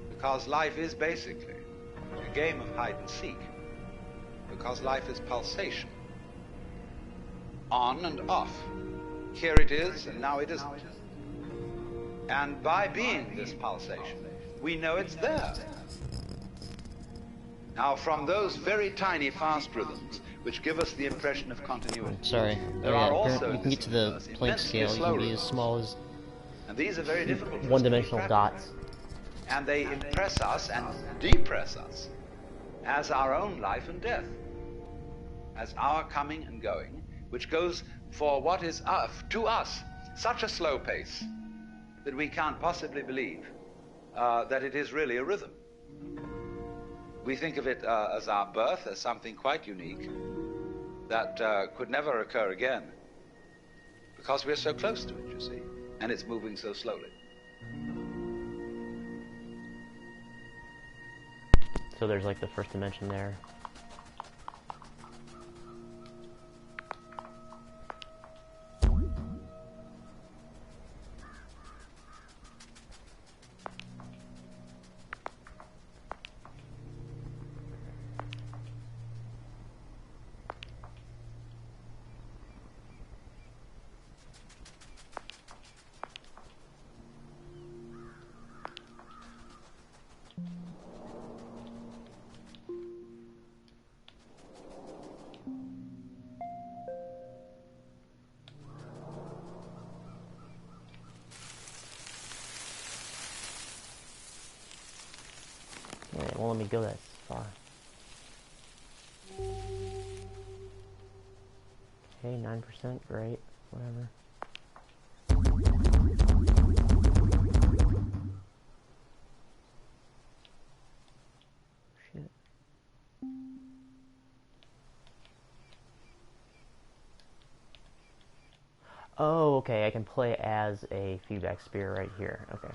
Because life is basically a game of hide and seek. Because life is pulsation. On and off. Here it is, and now it isn't. And by being this pulsation, we know it's there. Now, from those very tiny fast rhythms, which give us the impression of continuity, Sorry. there are also you can get to the Planck scale. You can be as small as and these are very difficult. one-dimensional dots. And they impress us and depress us as our own life and death, as our coming and going, which goes for what is to us such a slow pace that we can't possibly believe that it is really a rhythm. We think of it as our birth, as something quite unique that could never occur again, because we're so close to it, you see, and it's moving so slowly. So there's like the first dimension there. Yeah, it won't let me go that far. Okay, 9%, great, whatever. okay, I can play as a feedback spear right here. Okay.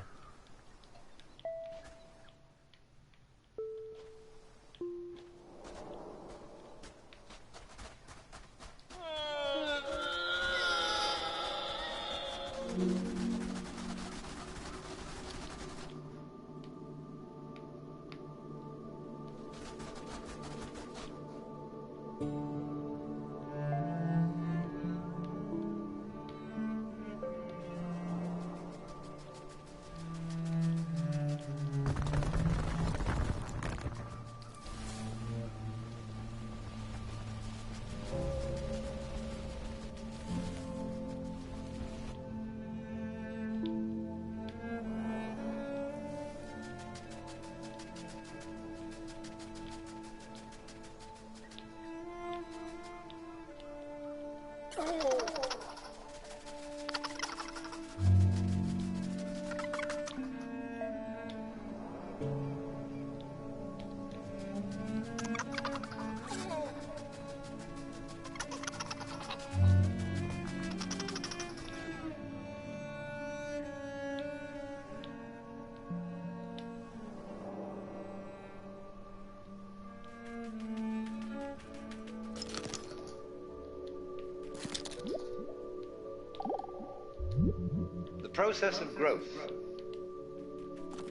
The process of growth,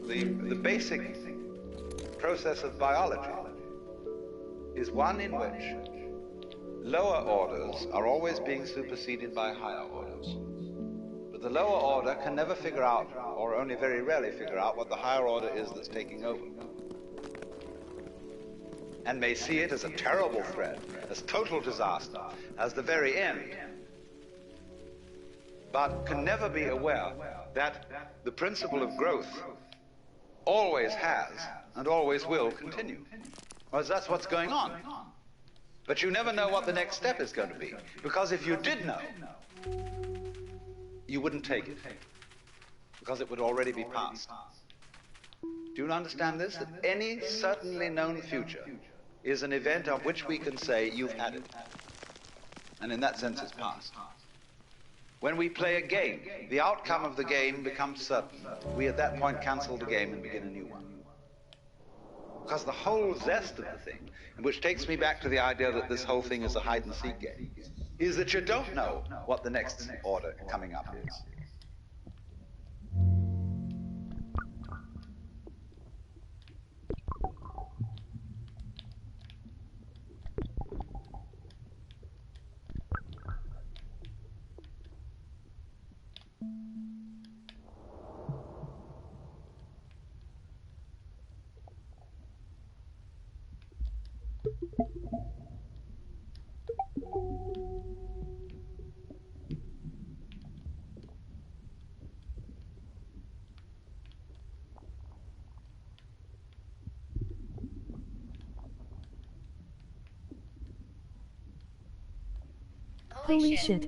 the basic process of biology, is one in which lower orders are always being superseded by higher orders. But the lower order can never figure out, or only very rarely figure out, what the higher order is that's taking over. And may see it as a terrible threat, as total disaster, as the very end. But can never be aware that the principle of growth always has and always will continue. Because that's what's going on. But you never know what the next step is going to be. Because if you did know, you wouldn't take it. Because it would already be past. Do you understand this? That any certainly known future is an event of which we can say, you've had it. And in that sense, it's past. When we play a game, the outcome of the game becomes certain. We at that point cancel the game and begin a new one. Because the whole zest of the thing, which takes me back to the idea that this whole thing is a hide-and-seek game, is that you don't know what the next order coming up is. Holy shit.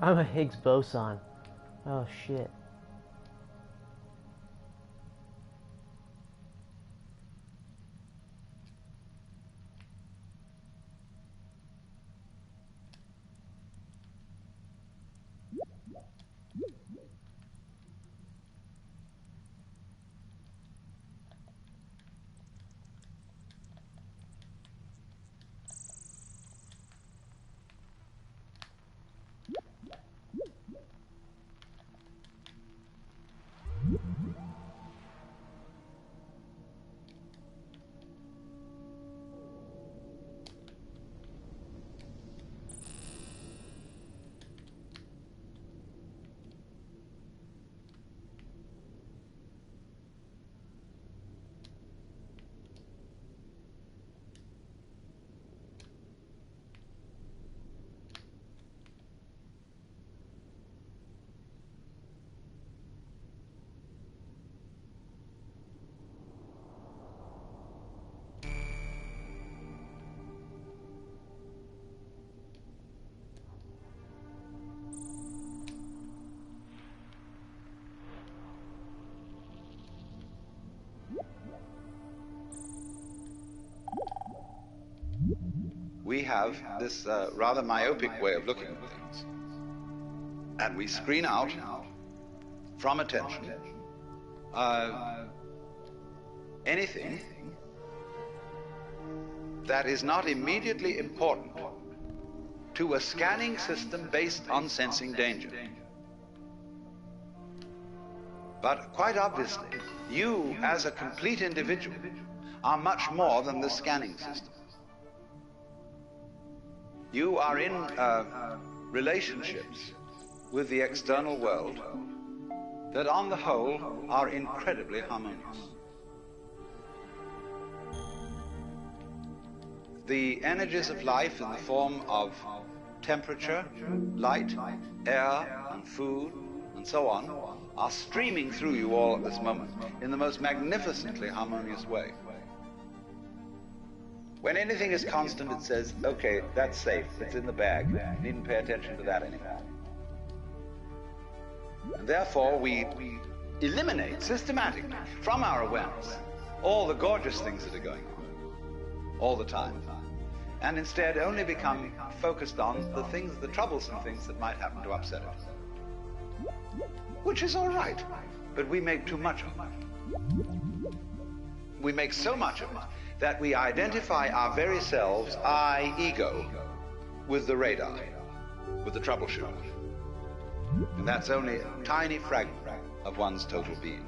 I'm a Higgs boson. Oh shit. we have this rather myopic way of looking at things. And we screen out from attention anything that is not immediately important to a scanning system based on sensing danger. But quite obviously, you as a complete individual are much more than the scanning system. You are in relationships with the external world that on the whole are incredibly harmonious. The energies of life in the form of temperature, light, air, and food, and so on, are streaming through you all at this moment in the most magnificently harmonious way. When anything is constant, it says, okay, that's safe, it's in the bag, you needn't pay attention to that anymore. And therefore, we eliminate systematically from our awareness all the gorgeous things that are going on, all the time, and instead only become focused on the things, the troublesome things that might happen to upset it. Which is all right, but we make too much of it. We make so much of it that we identify our very selves, I, ego, with the radar, with the troubleshooter. And that's only a tiny fragment of one's total being.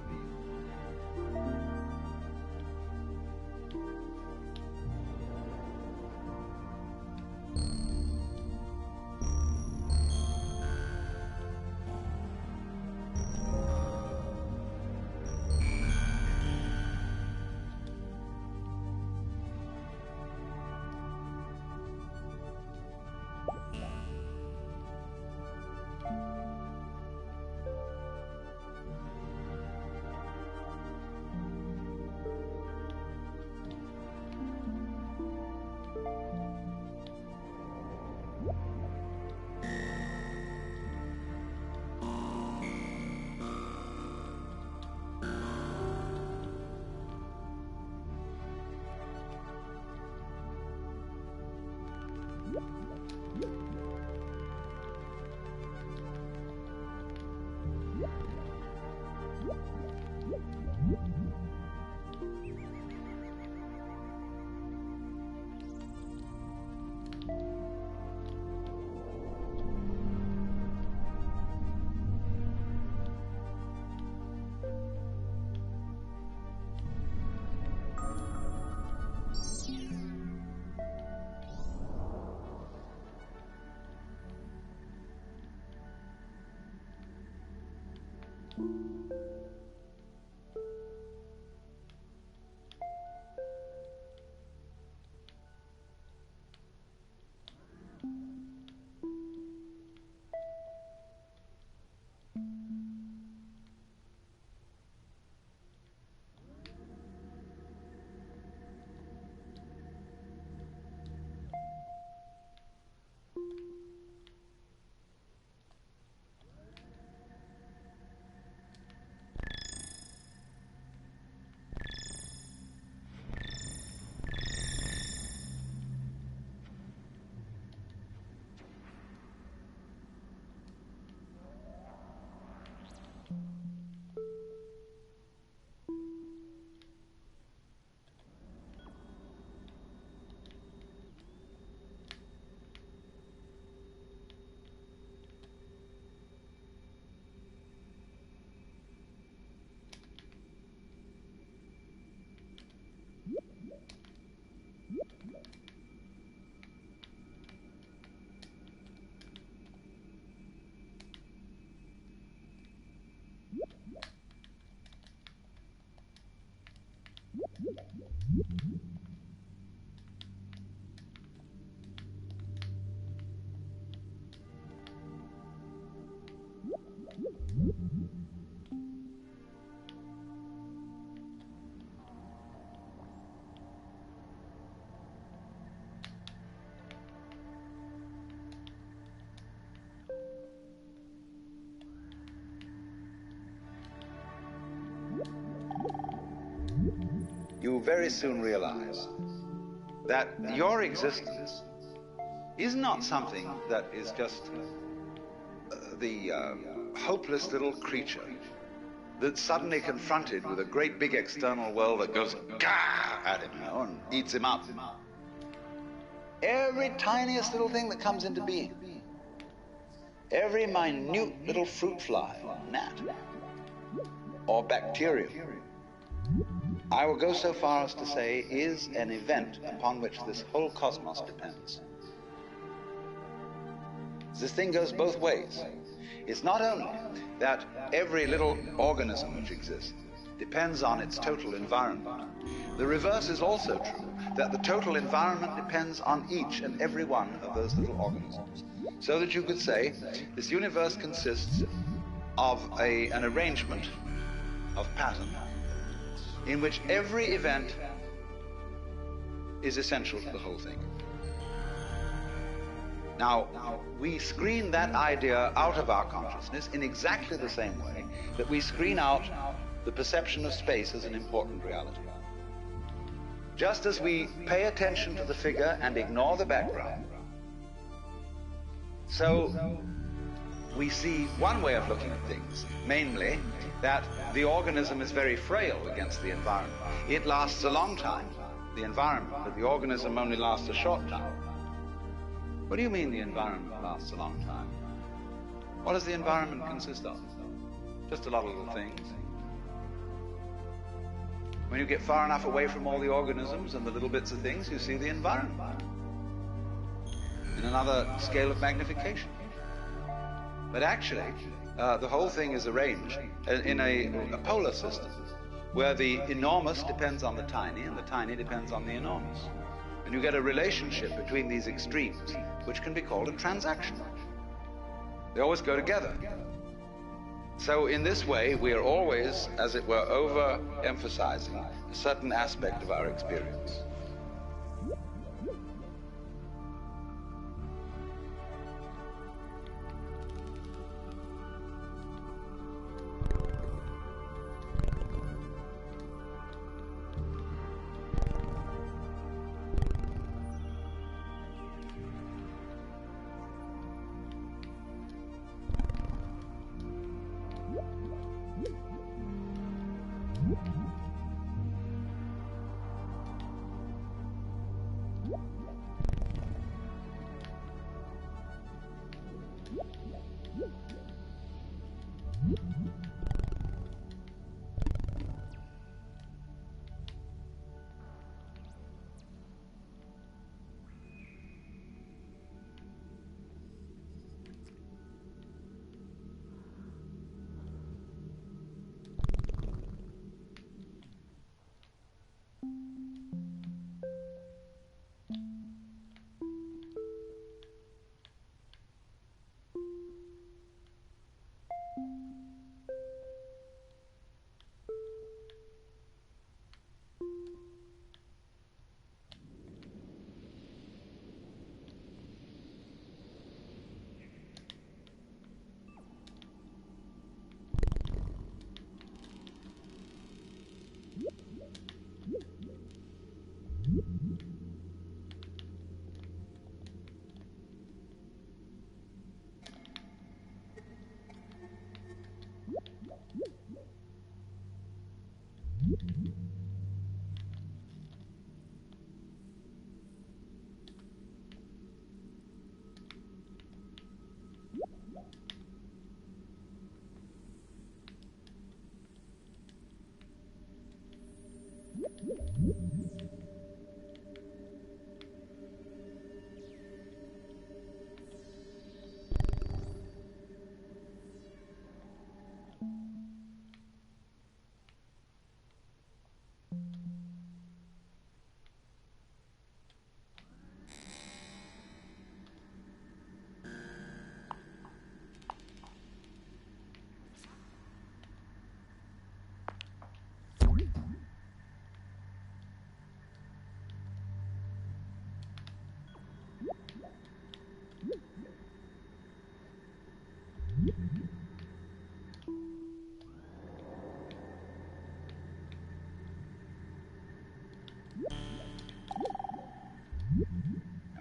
You very soon realize that your existence is not something that is just the hopeless little creature that's suddenly confronted with a great big external world that goes gah at him, and eats him up. Every tiniest little thing that comes into being, every minute little fruit fly or gnat or bacterium, I will go so far as to say is an event upon which this whole cosmos depends. This thing goes both ways. It's not only that every little organism which exists depends on its total environment. The reverse is also true, that the total environment depends on each and every one of those little organisms. So that you could say this universe consists of an arrangement of pattern in which every event is essential to the whole thing. Now, we screen that idea out of our consciousness in exactly the same way that we screen out the perception of space as an important reality. Just as we pay attention to the figure and ignore the background, so we see one way of looking at things, namely that the organism is very frail against the environment. It lasts a long time, the environment, but the organism only lasts a short time. What do you mean the environment lasts a long time? What does the environment consist of? Just a lot of little things. When you get far enough away from all the organisms and the little bits of things, you see the environment in another scale of magnification. But actually, the whole thing is arranged in a polar system where the enormous depends on the tiny and the tiny depends on the enormous. And you get a relationship between these extremes, which can be called a transaction. They always go together. So in this way, we are always, as it were, overemphasizing a certain aspect of our experience.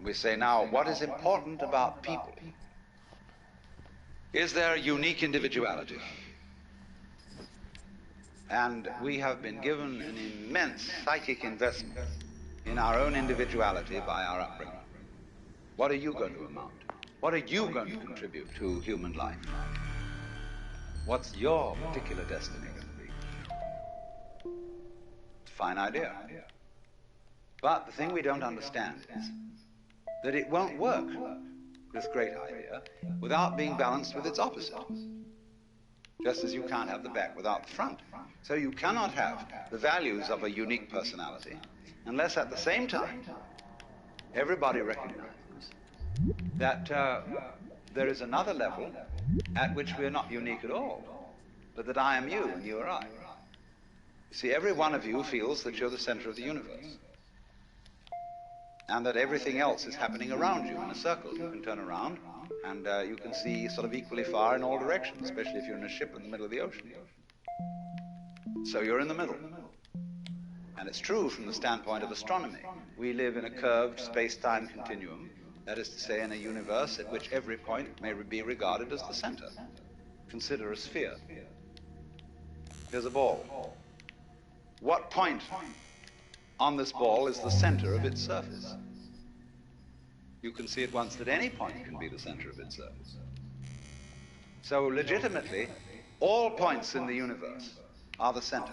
And we say, now, what is important about people? Is their unique individuality. And we have been given an immense psychic investment in our own individuality by our upbringing. What are you going to amount to? What are you going to contribute to human life? What's your particular destiny going to be? It's a fine idea. But the thing we don't understand is that it won't work, this great idea, without being balanced with its opposite. Just as you can't have the back without the front. So you cannot have the values of a unique personality unless at the same time everybody recognizes that there is another level at which we are not unique at all, but that I am you and you are I. You see, every one of you feels that you're the center of the universe, and that everything else is happening around you in a circle. You can turn around and you can see sort of equally far in all directions, especially if you're in a ship in the middle of the ocean. So you're in the middle. And it's true from the standpoint of astronomy. We live in a curved space-time continuum, that is to say in a universe at which every point may be regarded as the center. Consider a sphere. Here's a ball. What point on this ball is the center of its surface? You can see at once that any point can be the center of its surface. So legitimately, all points in the universe are the center.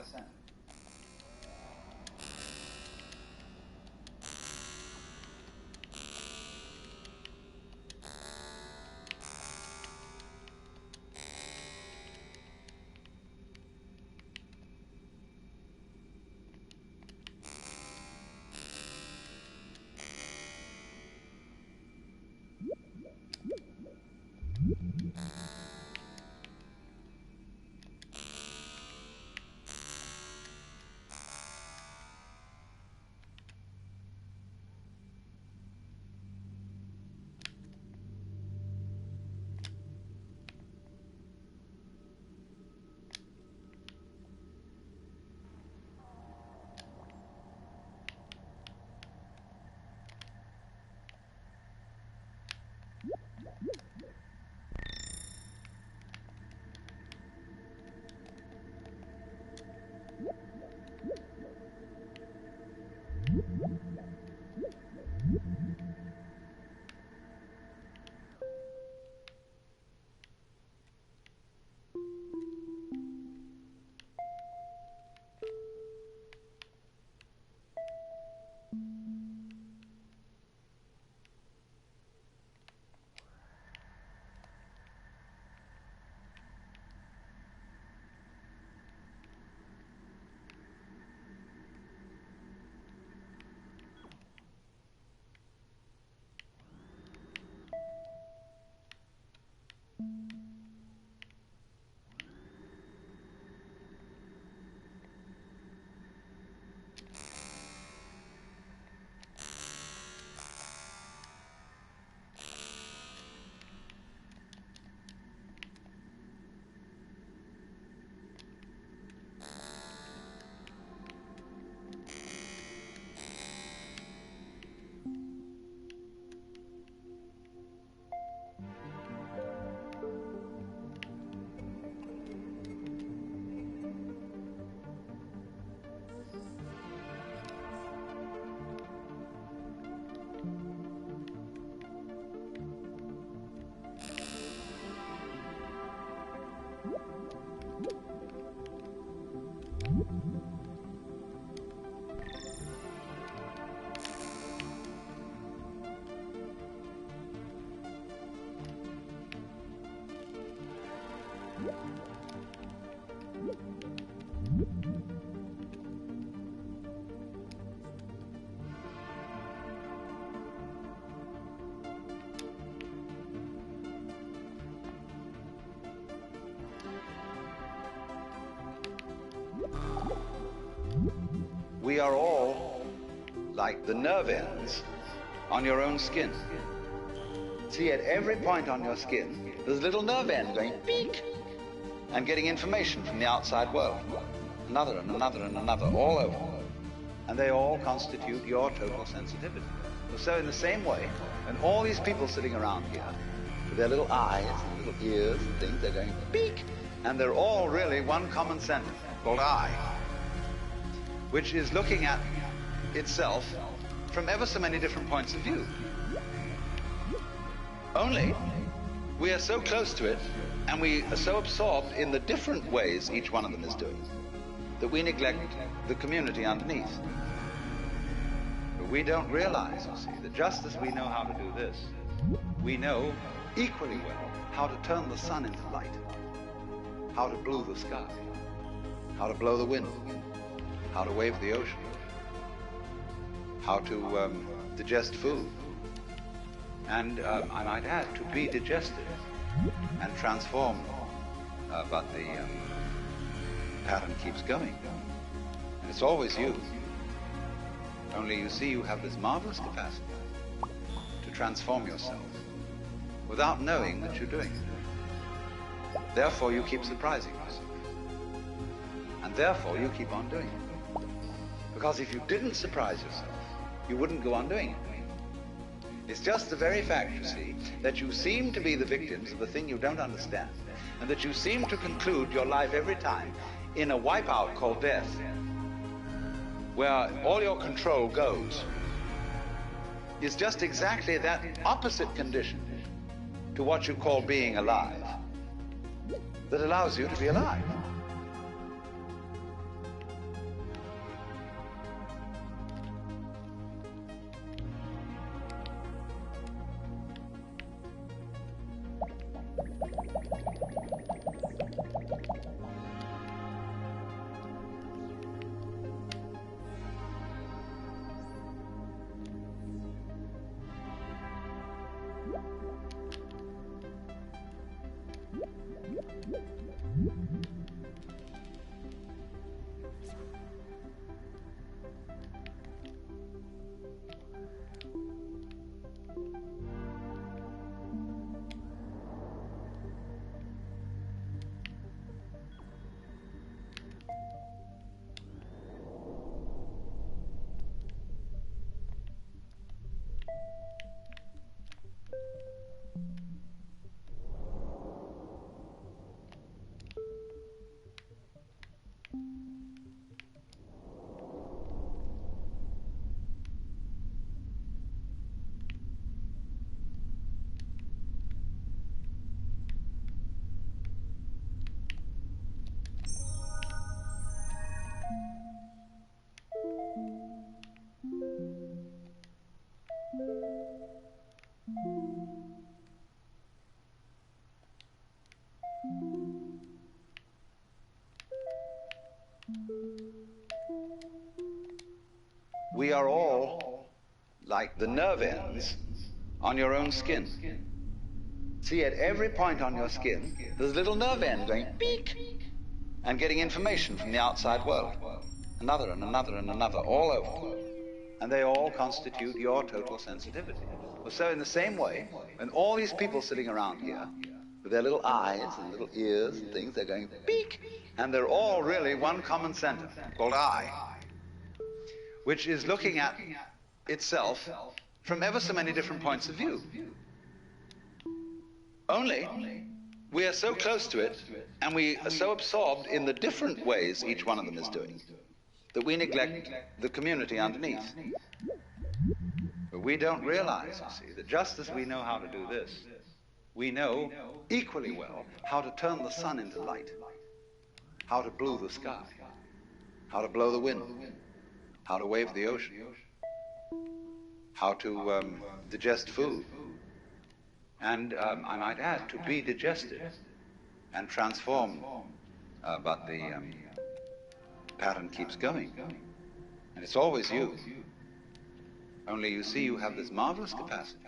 We are all like the nerve ends on your own skin. See, at every point on your skin, there's a little nerve end going beep and getting information from the outside world. Another and another and another, all over. And they all constitute your total sensitivity. So in the same way, and all these people sitting around here, with their little eyes and little ears and things, they're going beak, and they're all really one common center called I, which is looking at itself from ever so many different points of view. Only we are so close to it, and we are so absorbed in the different ways each one of them is doing, that we neglect the community underneath. But we don't realize, you see, that just as we know how to do this, we know equally well how to turn the sun into light, how to blue the sky, how to blow the wind, how to wave the ocean, how to digest food, and I might add, to be digested and transformed. But the pattern keeps going, and it's always you. Only you see, you have this marvelous capacity to transform yourself without knowing that you're doing it. Therefore, you keep surprising yourself. And therefore, you keep on doing it. Because if you didn't surprise yourself, you wouldn't go on doing it. It's just the very fact, you see, that you seem to be the victims of the thing you don't understand, and that you seem to conclude your life every time in a wipeout called death, where all your control goes, is just exactly that opposite condition to what you call being alive, that allows you to be alive. We are all like the nerve ends on your own skin. See, at every point on your skin, there's a little nerve end going beak and getting information from the outside world. Another and another and another, all over. And they all constitute your total sensitivity. So in the same way, when all these people sitting around here, with their little eyes and little ears and things, they're going beak, and they're all really one common center called I, which is looking at itself from ever so many different points of view. Only we are so close to it, and we are so absorbed in the different ways each one of them is doing, that we neglect the community underneath. But we don't realize, you see, that just as we know how to do this, we know equally well how to turn the sun into light, how to blue the sky, how to blow the wind, how to wave the ocean, how to digest food, and I might add, to be digested and transformed. But the pattern keeps going, and it's always you. Only you see, you have this marvelous capacity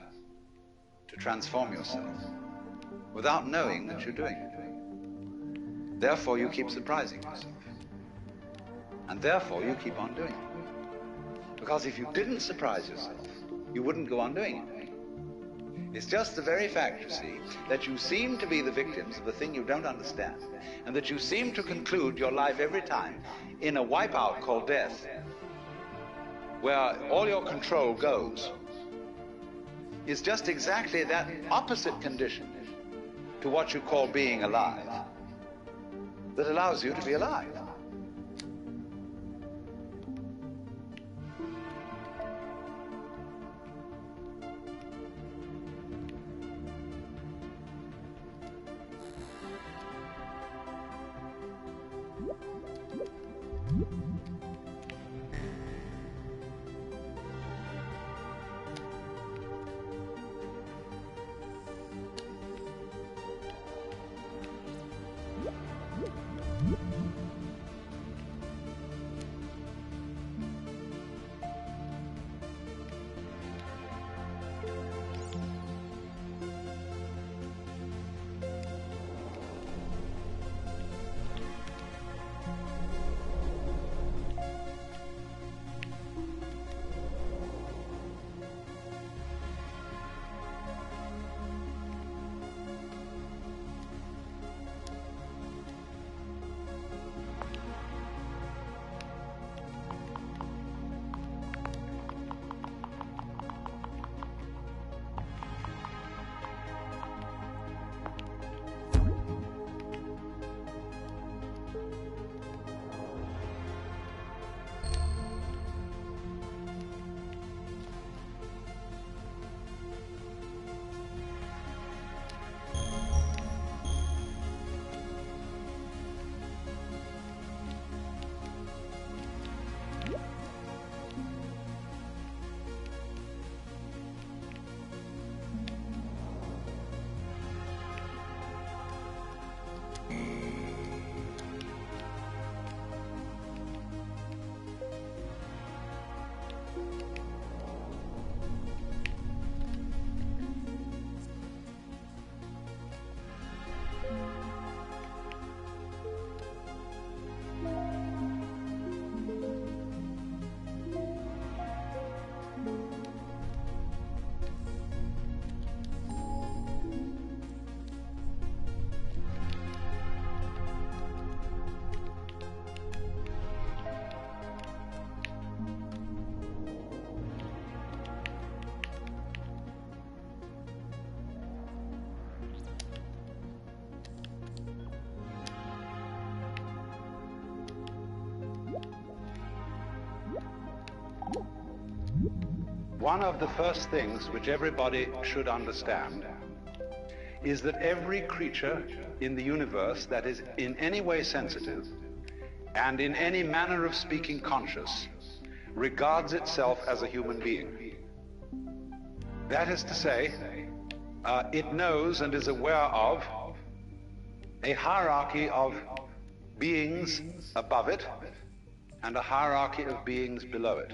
to transform yourself without knowing that you're doing it. Therefore, you keep surprising yourself, and therefore you keep on doing it. Because if you didn't surprise yourself, you wouldn't go on doing it. It's just the very fact, you see, that you seem to be the victims of the thing you don't understand, and that you seem to conclude your life every time in a wipeout called death, where all your control goes, is just exactly that opposite condition to what you call being alive that allows you to be alive. One of the first things which everybody should understand is that every creature in the universe that is in any way sensitive and in any manner of speaking conscious regards itself as a human being. That is to say, it knows and is aware of a hierarchy of beings above it and a hierarchy of beings below it.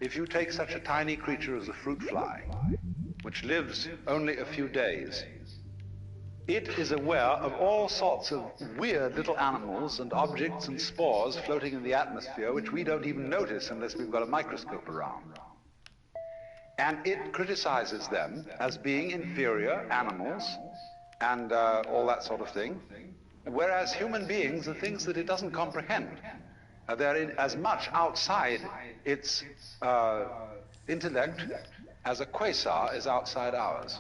If you take such a tiny creature as a fruit fly, which lives only a few days, it is aware of all sorts of weird little animals and objects and spores floating in the atmosphere which we don't even notice unless we've got a microscope around. And it criticizes them as being inferior animals and all that sort of thing, whereas human beings are things that it doesn't comprehend. They're as much outside its intellect as a quasar is outside ours.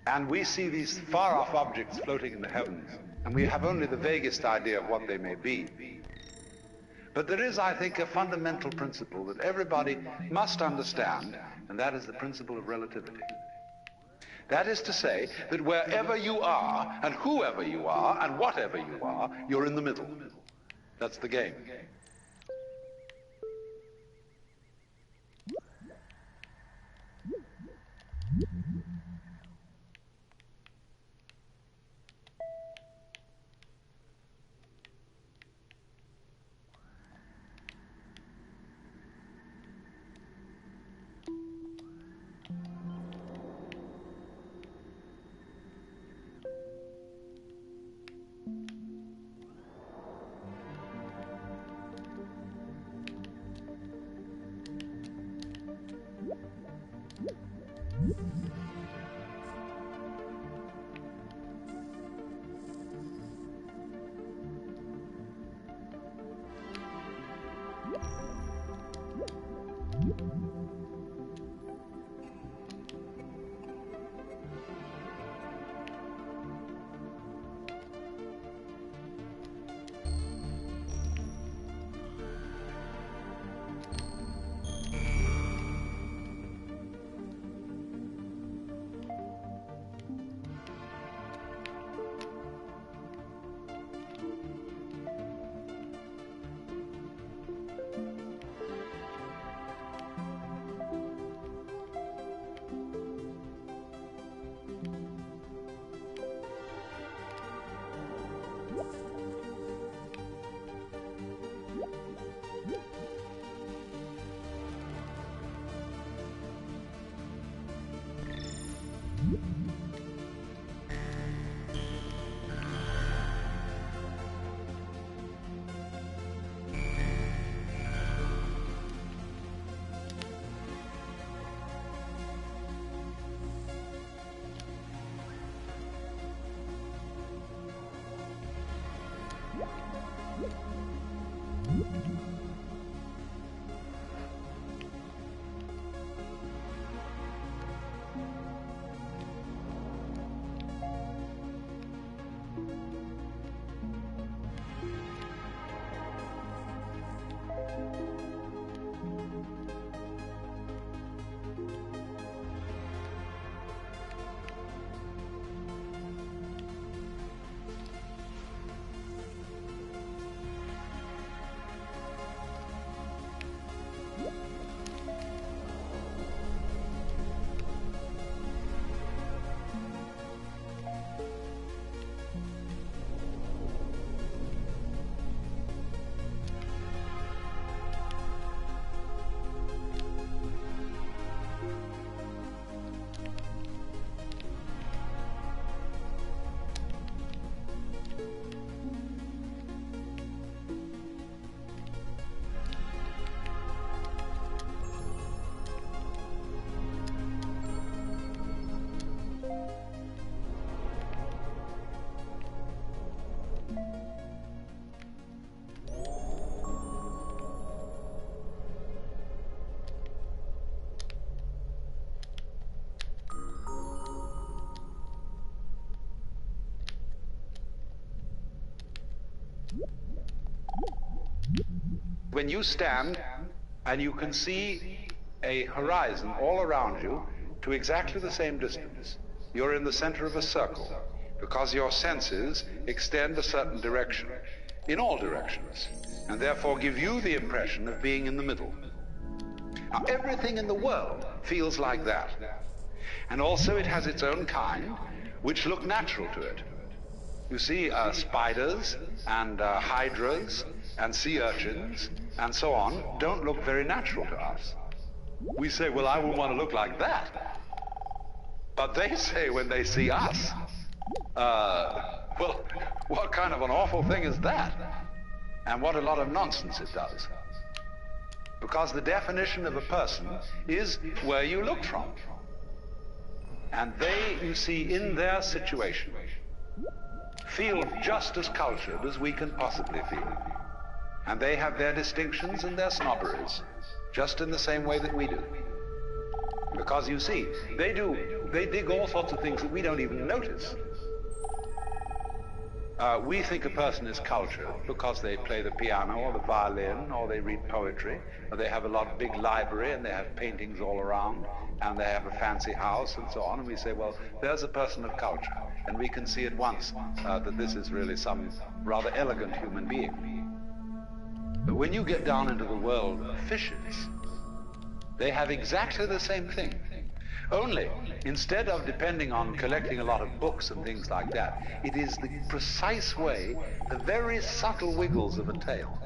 And we see these far-off objects floating in the heavens, and we have only the vaguest idea of what they may be. But there is, I think, a fundamental principle that everybody must understand, and that is the principle of relativity. That is to say that wherever you are, and whoever you are, and whatever you are, you're in the middle. That's the game. When you stand and you can see a horizon all around you to exactly the same distance, you're in the center of a circle because your senses extend a certain direction, in all directions, and therefore give you the impression of being in the middle. Now, everything in the world feels like that. And also it has its own kind, which look natural to it. You see, spiders and hydras and sea urchins and so on don't look very natural to us. We say, well, I wouldn't want to look like that. But they say when they see us, well, what kind of an awful thing is that? And what a lot of nonsense it does. Because the definition of a person is where you look from. And they, you see, in their situation, feel just as cultured as we can possibly feel. And they have their distinctions and their snobberies, just in the same way that we do. Because you see, they dig all sorts of things that we don't even notice. We think a person is cultured because they play the piano or the violin or they read poetry or they have a big library and they have paintings all around and they have a fancy house and so on, and we say, well, there's a person of culture, and we can see at once that this is really some rather elegant human being. But when you get down into the world of fishes, they have exactly the same thing. Only, instead of depending on collecting a lot of books and things like that, it is the precise way, the very subtle wiggles of a tail,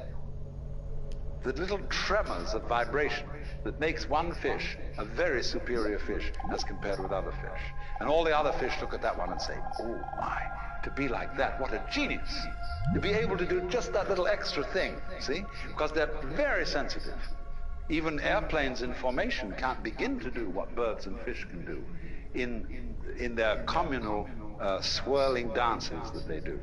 the little tremors of vibration that makes one fish a very superior fish as compared with other fish. And all the other fish look at that one and say, oh my, to be like that, what a genius. To be able to do just that little extra thing, see? Because they're very sensitive. Even airplanes in formation can't begin to do what birds and fish can do in their communal swirling dances that they do.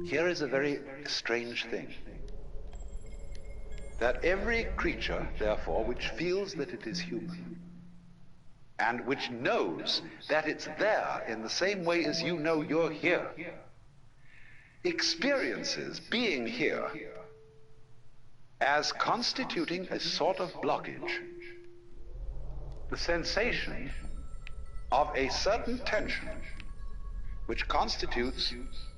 Here is a very strange thing. That every creature, therefore, which feels that it is human, and which knows that it's there in the same way as you know you're here, experiences being here as constituting a sort of blockage, the sensation of a certain tension which constitutes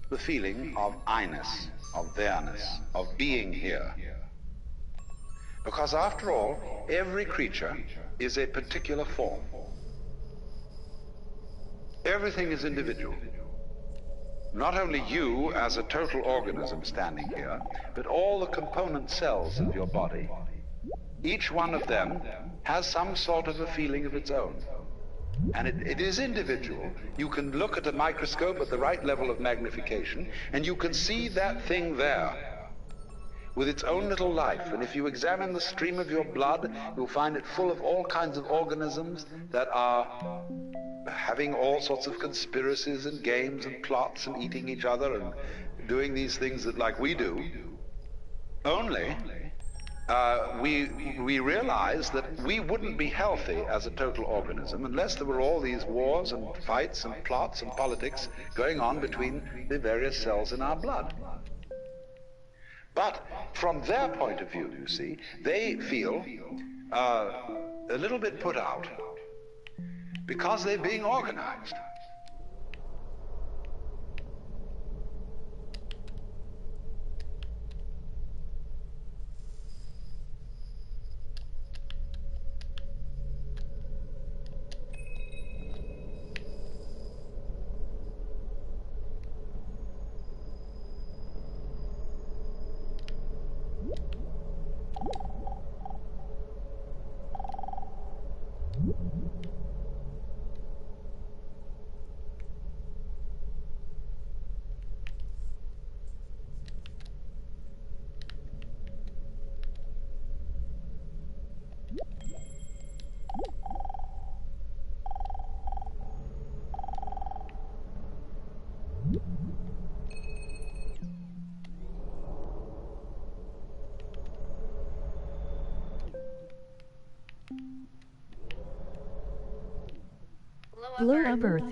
the feeling of I-ness, of there-ness, of being here. Because after all, every creature is a particular form. Everything is individual. Not only you as a total organism standing here, but all the component cells of your body. Each one of them has some sort of a feeling of its own. And it is individual. You can look at a microscope at the right level of magnification, and you can see that thing there with its own little life. And if you examine the stream of your blood, you'll find it full of all kinds of organisms that are having all sorts of conspiracies and games and plots and eating each other and doing these things that like we do. Only we realize that we wouldn't be healthy as a total organism unless there were all these wars and fights and plots and politics going on between the various cells in our blood. But from their point of view, you see, they feel a little bit put out because they're being organized. Blow up Earth.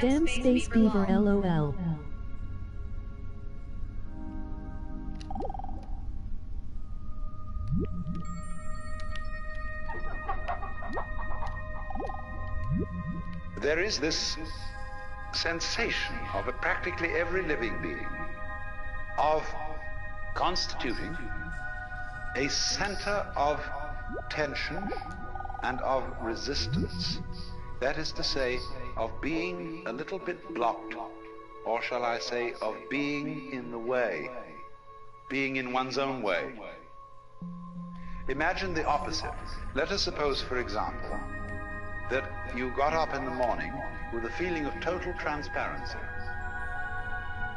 Damn space beaver LOL. There is this sensation of practically every living being of constituting a center of tension and of resistance. That is to say, of being a little bit blocked, or shall I say, of being in the way, being in one's own way. Imagine the opposite. Let us suppose, for example, that you got up in the morning with a feeling of total transparency.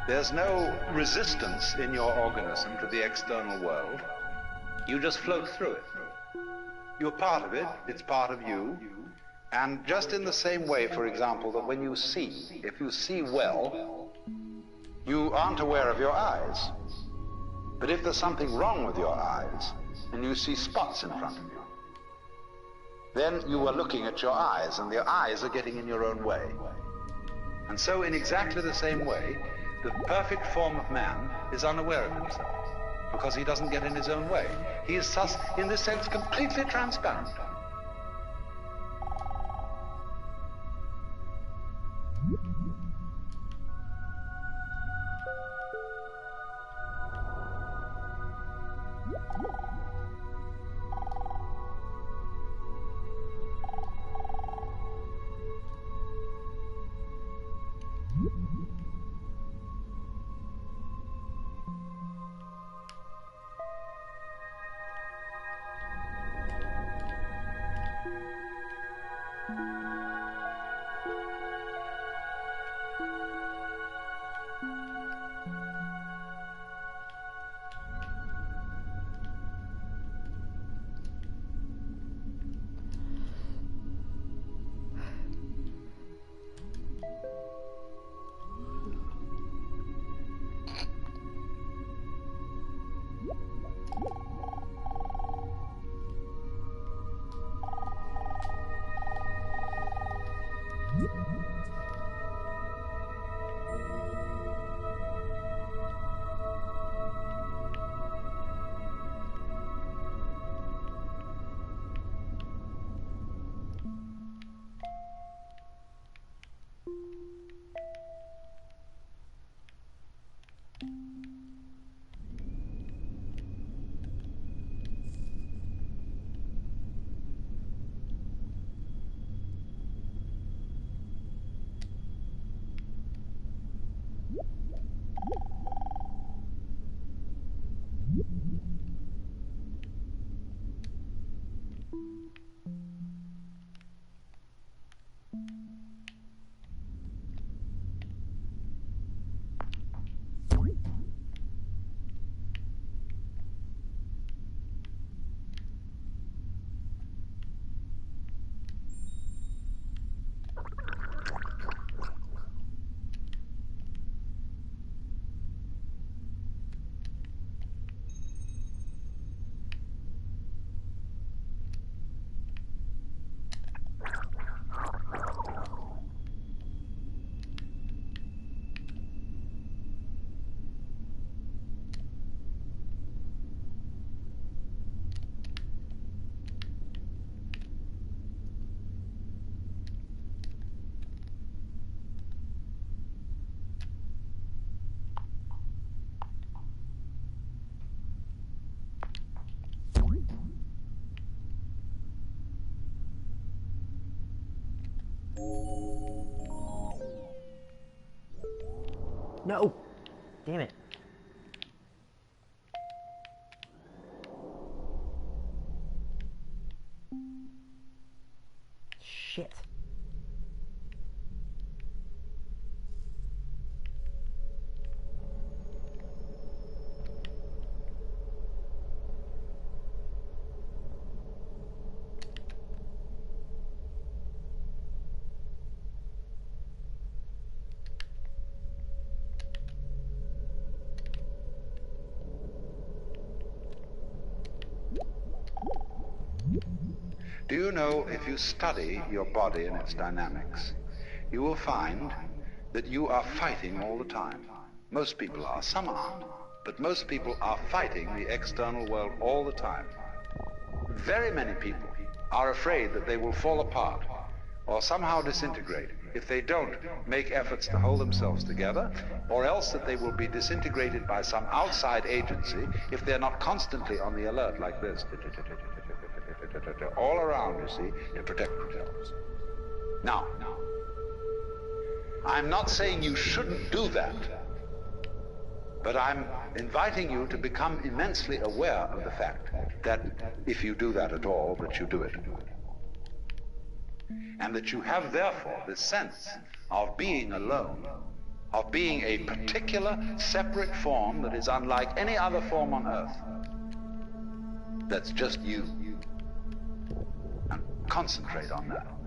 There's no resistance in your organism to the external world. You just float through it. You're part of it, it's part of you. And just in the same way, for example, that when you see, if you see well, you aren't aware of your eyes. But if there's something wrong with your eyes, and you see spots in front of you, then you are looking at your eyes, and your eyes are getting in your own way. And so in exactly the same way, the perfect form of man is unaware of himself, because he doesn't get in his own way. He is thus, in this sense, completely transparent. No! Damn it. Shit. Do you know, if you study your body and its dynamics, you will find that you are fighting all the time. Most people are, some aren't, but most people are fighting the external world all the time. Very many people are afraid that they will fall apart or somehow disintegrate if they don't make efforts to hold themselves together, or else that they will be disintegrated by some outside agency if they're not constantly on the alert like this, all around, you see, to protect themselves. Now, I'm not saying you shouldn't do that, but I'm inviting you to become immensely aware of the fact that if you do that at all, that you do it. And that you have, therefore, this sense of being alone, of being a particular, separate form that is unlike any other form on earth. That's just you. And concentrate on that.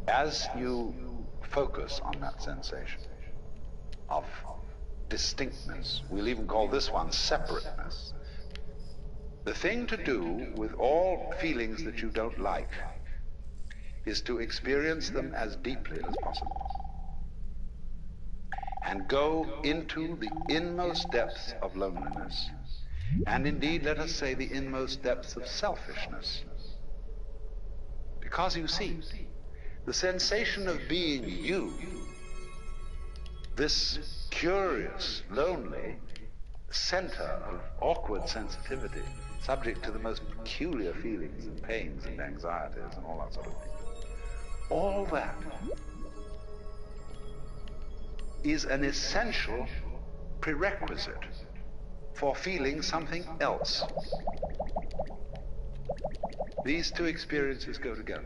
As you focus on that sensation of distinctness, we'll even call this one separateness, the thing to do with all feelings that you don't like is to experience them as deeply as possible and go into the inmost depths of loneliness, and indeed, let us say, the inmost depths of selfishness. Because you see, the sensation of being you, this curious, lonely center of awkward sensitivity, subject to the most peculiar feelings and pains and anxieties and all that sort of thing, all that is an essential prerequisite for feeling something else. These two experiences go together.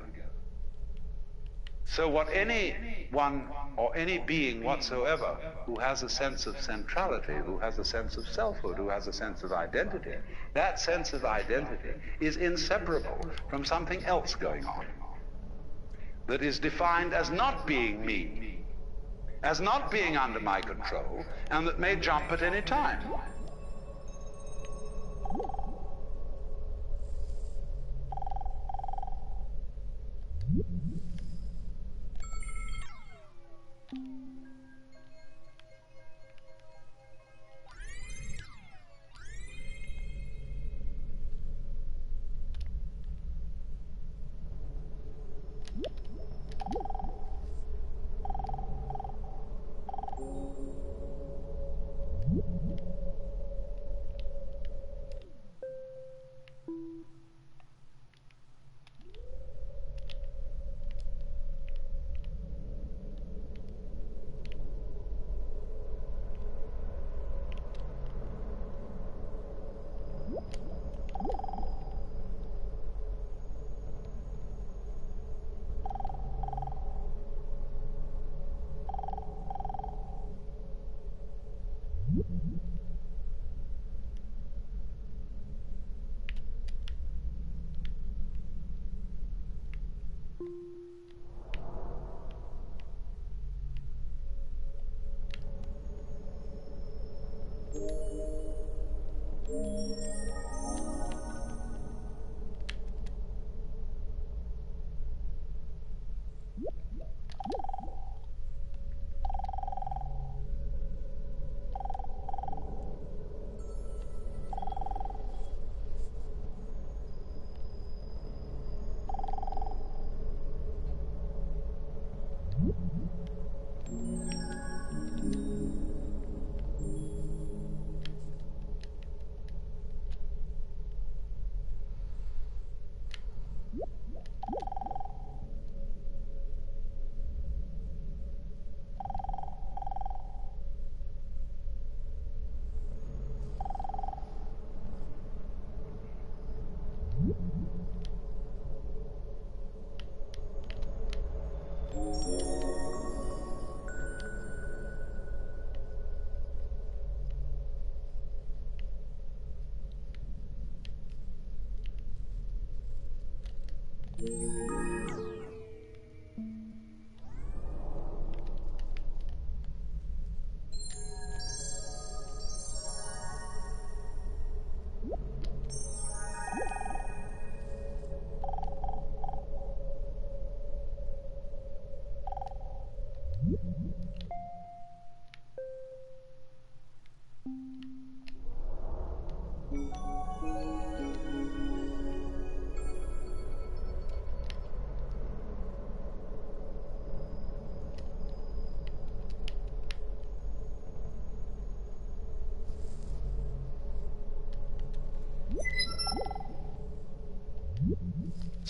So what anyone or any being whatsoever who has a sense of centrality, who has a sense of selfhood, who has a sense of identity, that sense of identity is inseparable from something else going on that is defined as not being me, as not being under my control, and that may jump at any time.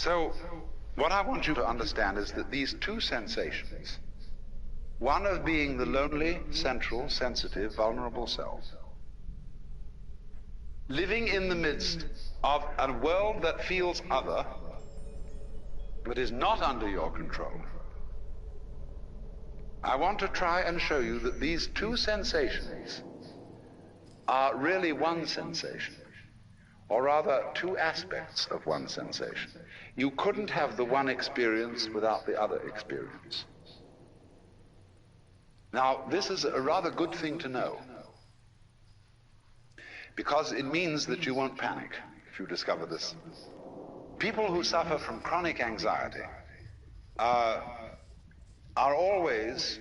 So, what I want you to understand is that these two sensations One of being the lonely, central, sensitive, vulnerable self, living in the midst of a world that feels other, but is not under your control. I want to try and show you that these two sensations are really one sensation, or rather two aspects of one sensation. You couldn't have the one experience without the other experience. Now, this is a rather good thing to know, because it means that you won't panic if you discover this. People who suffer from chronic anxiety are always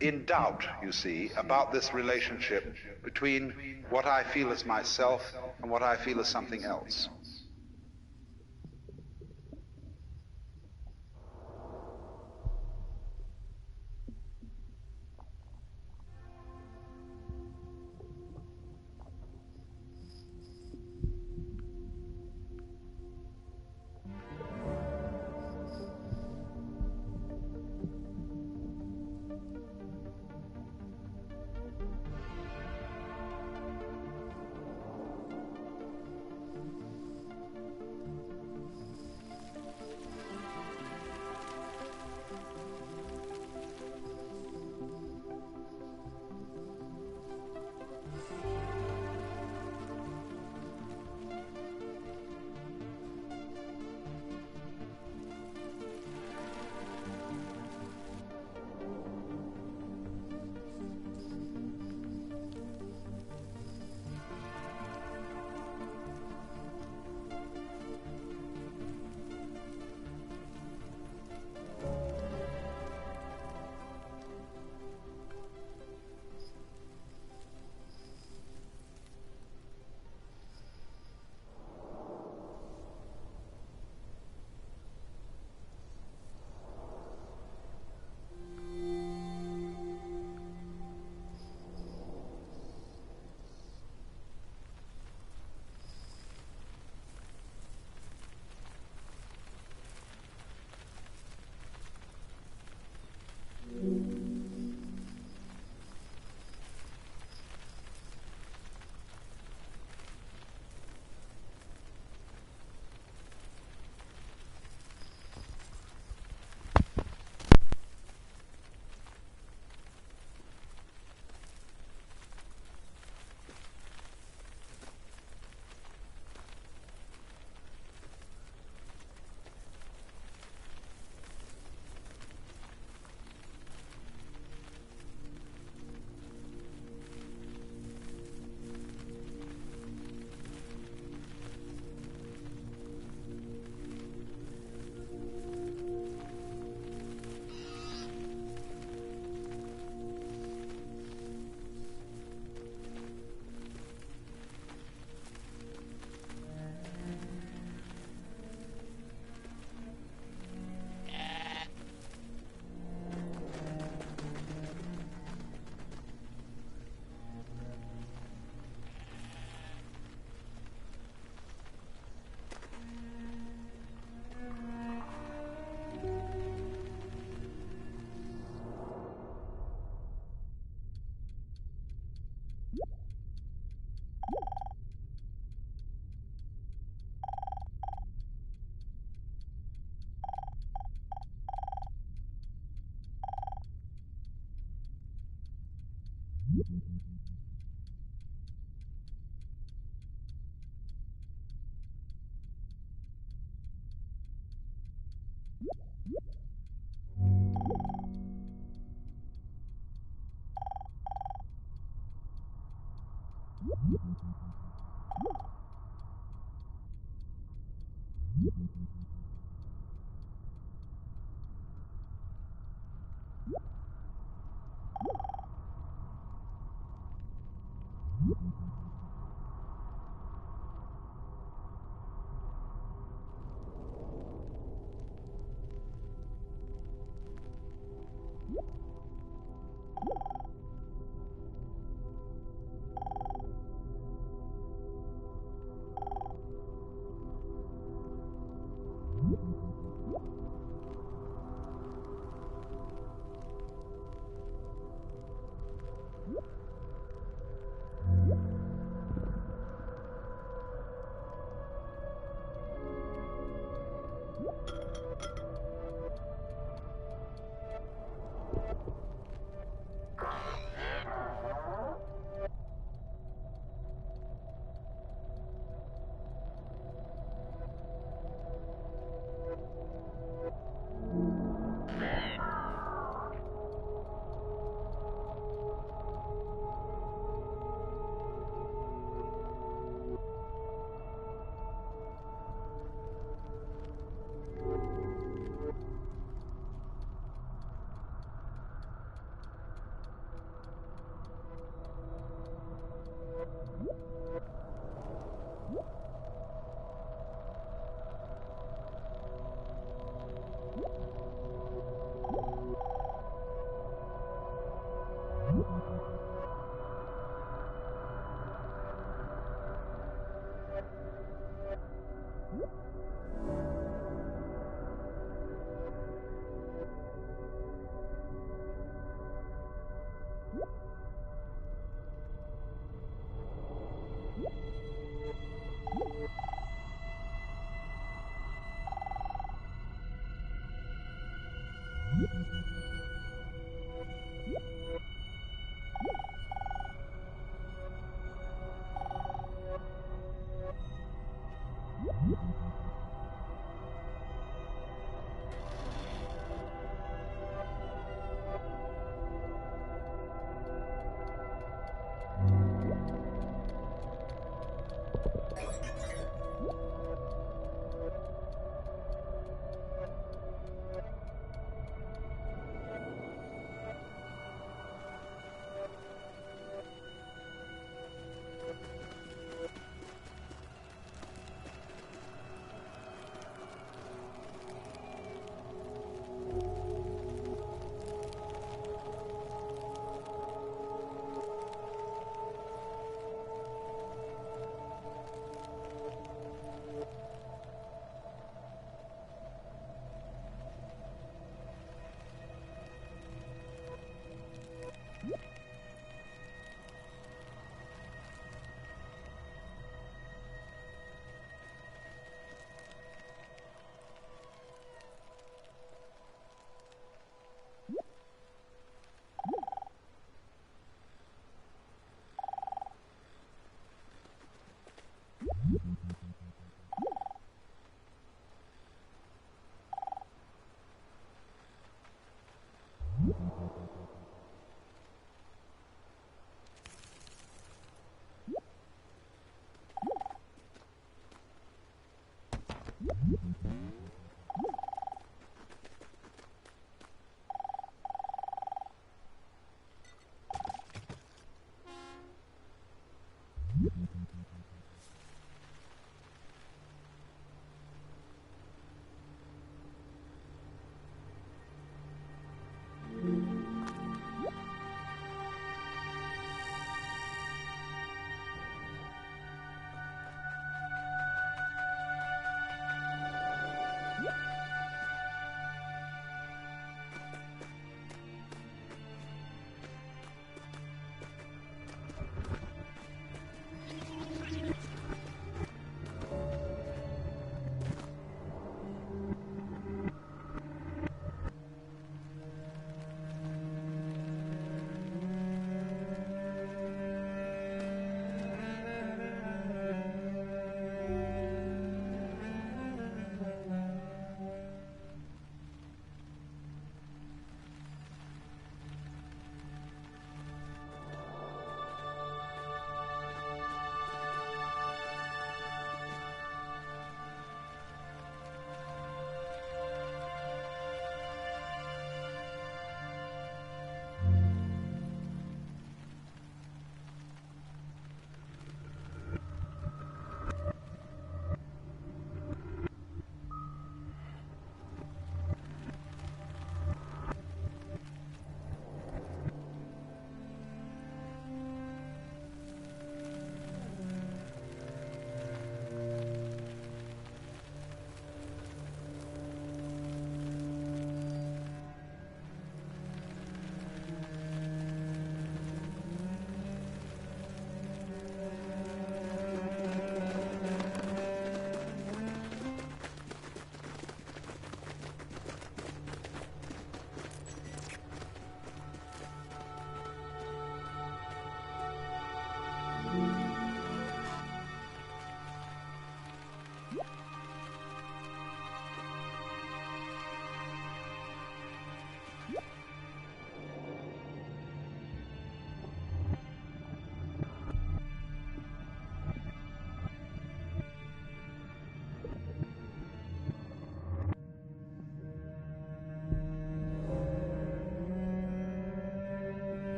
in doubt, you see, about this relationship between what I feel as myself and what I feel as something else.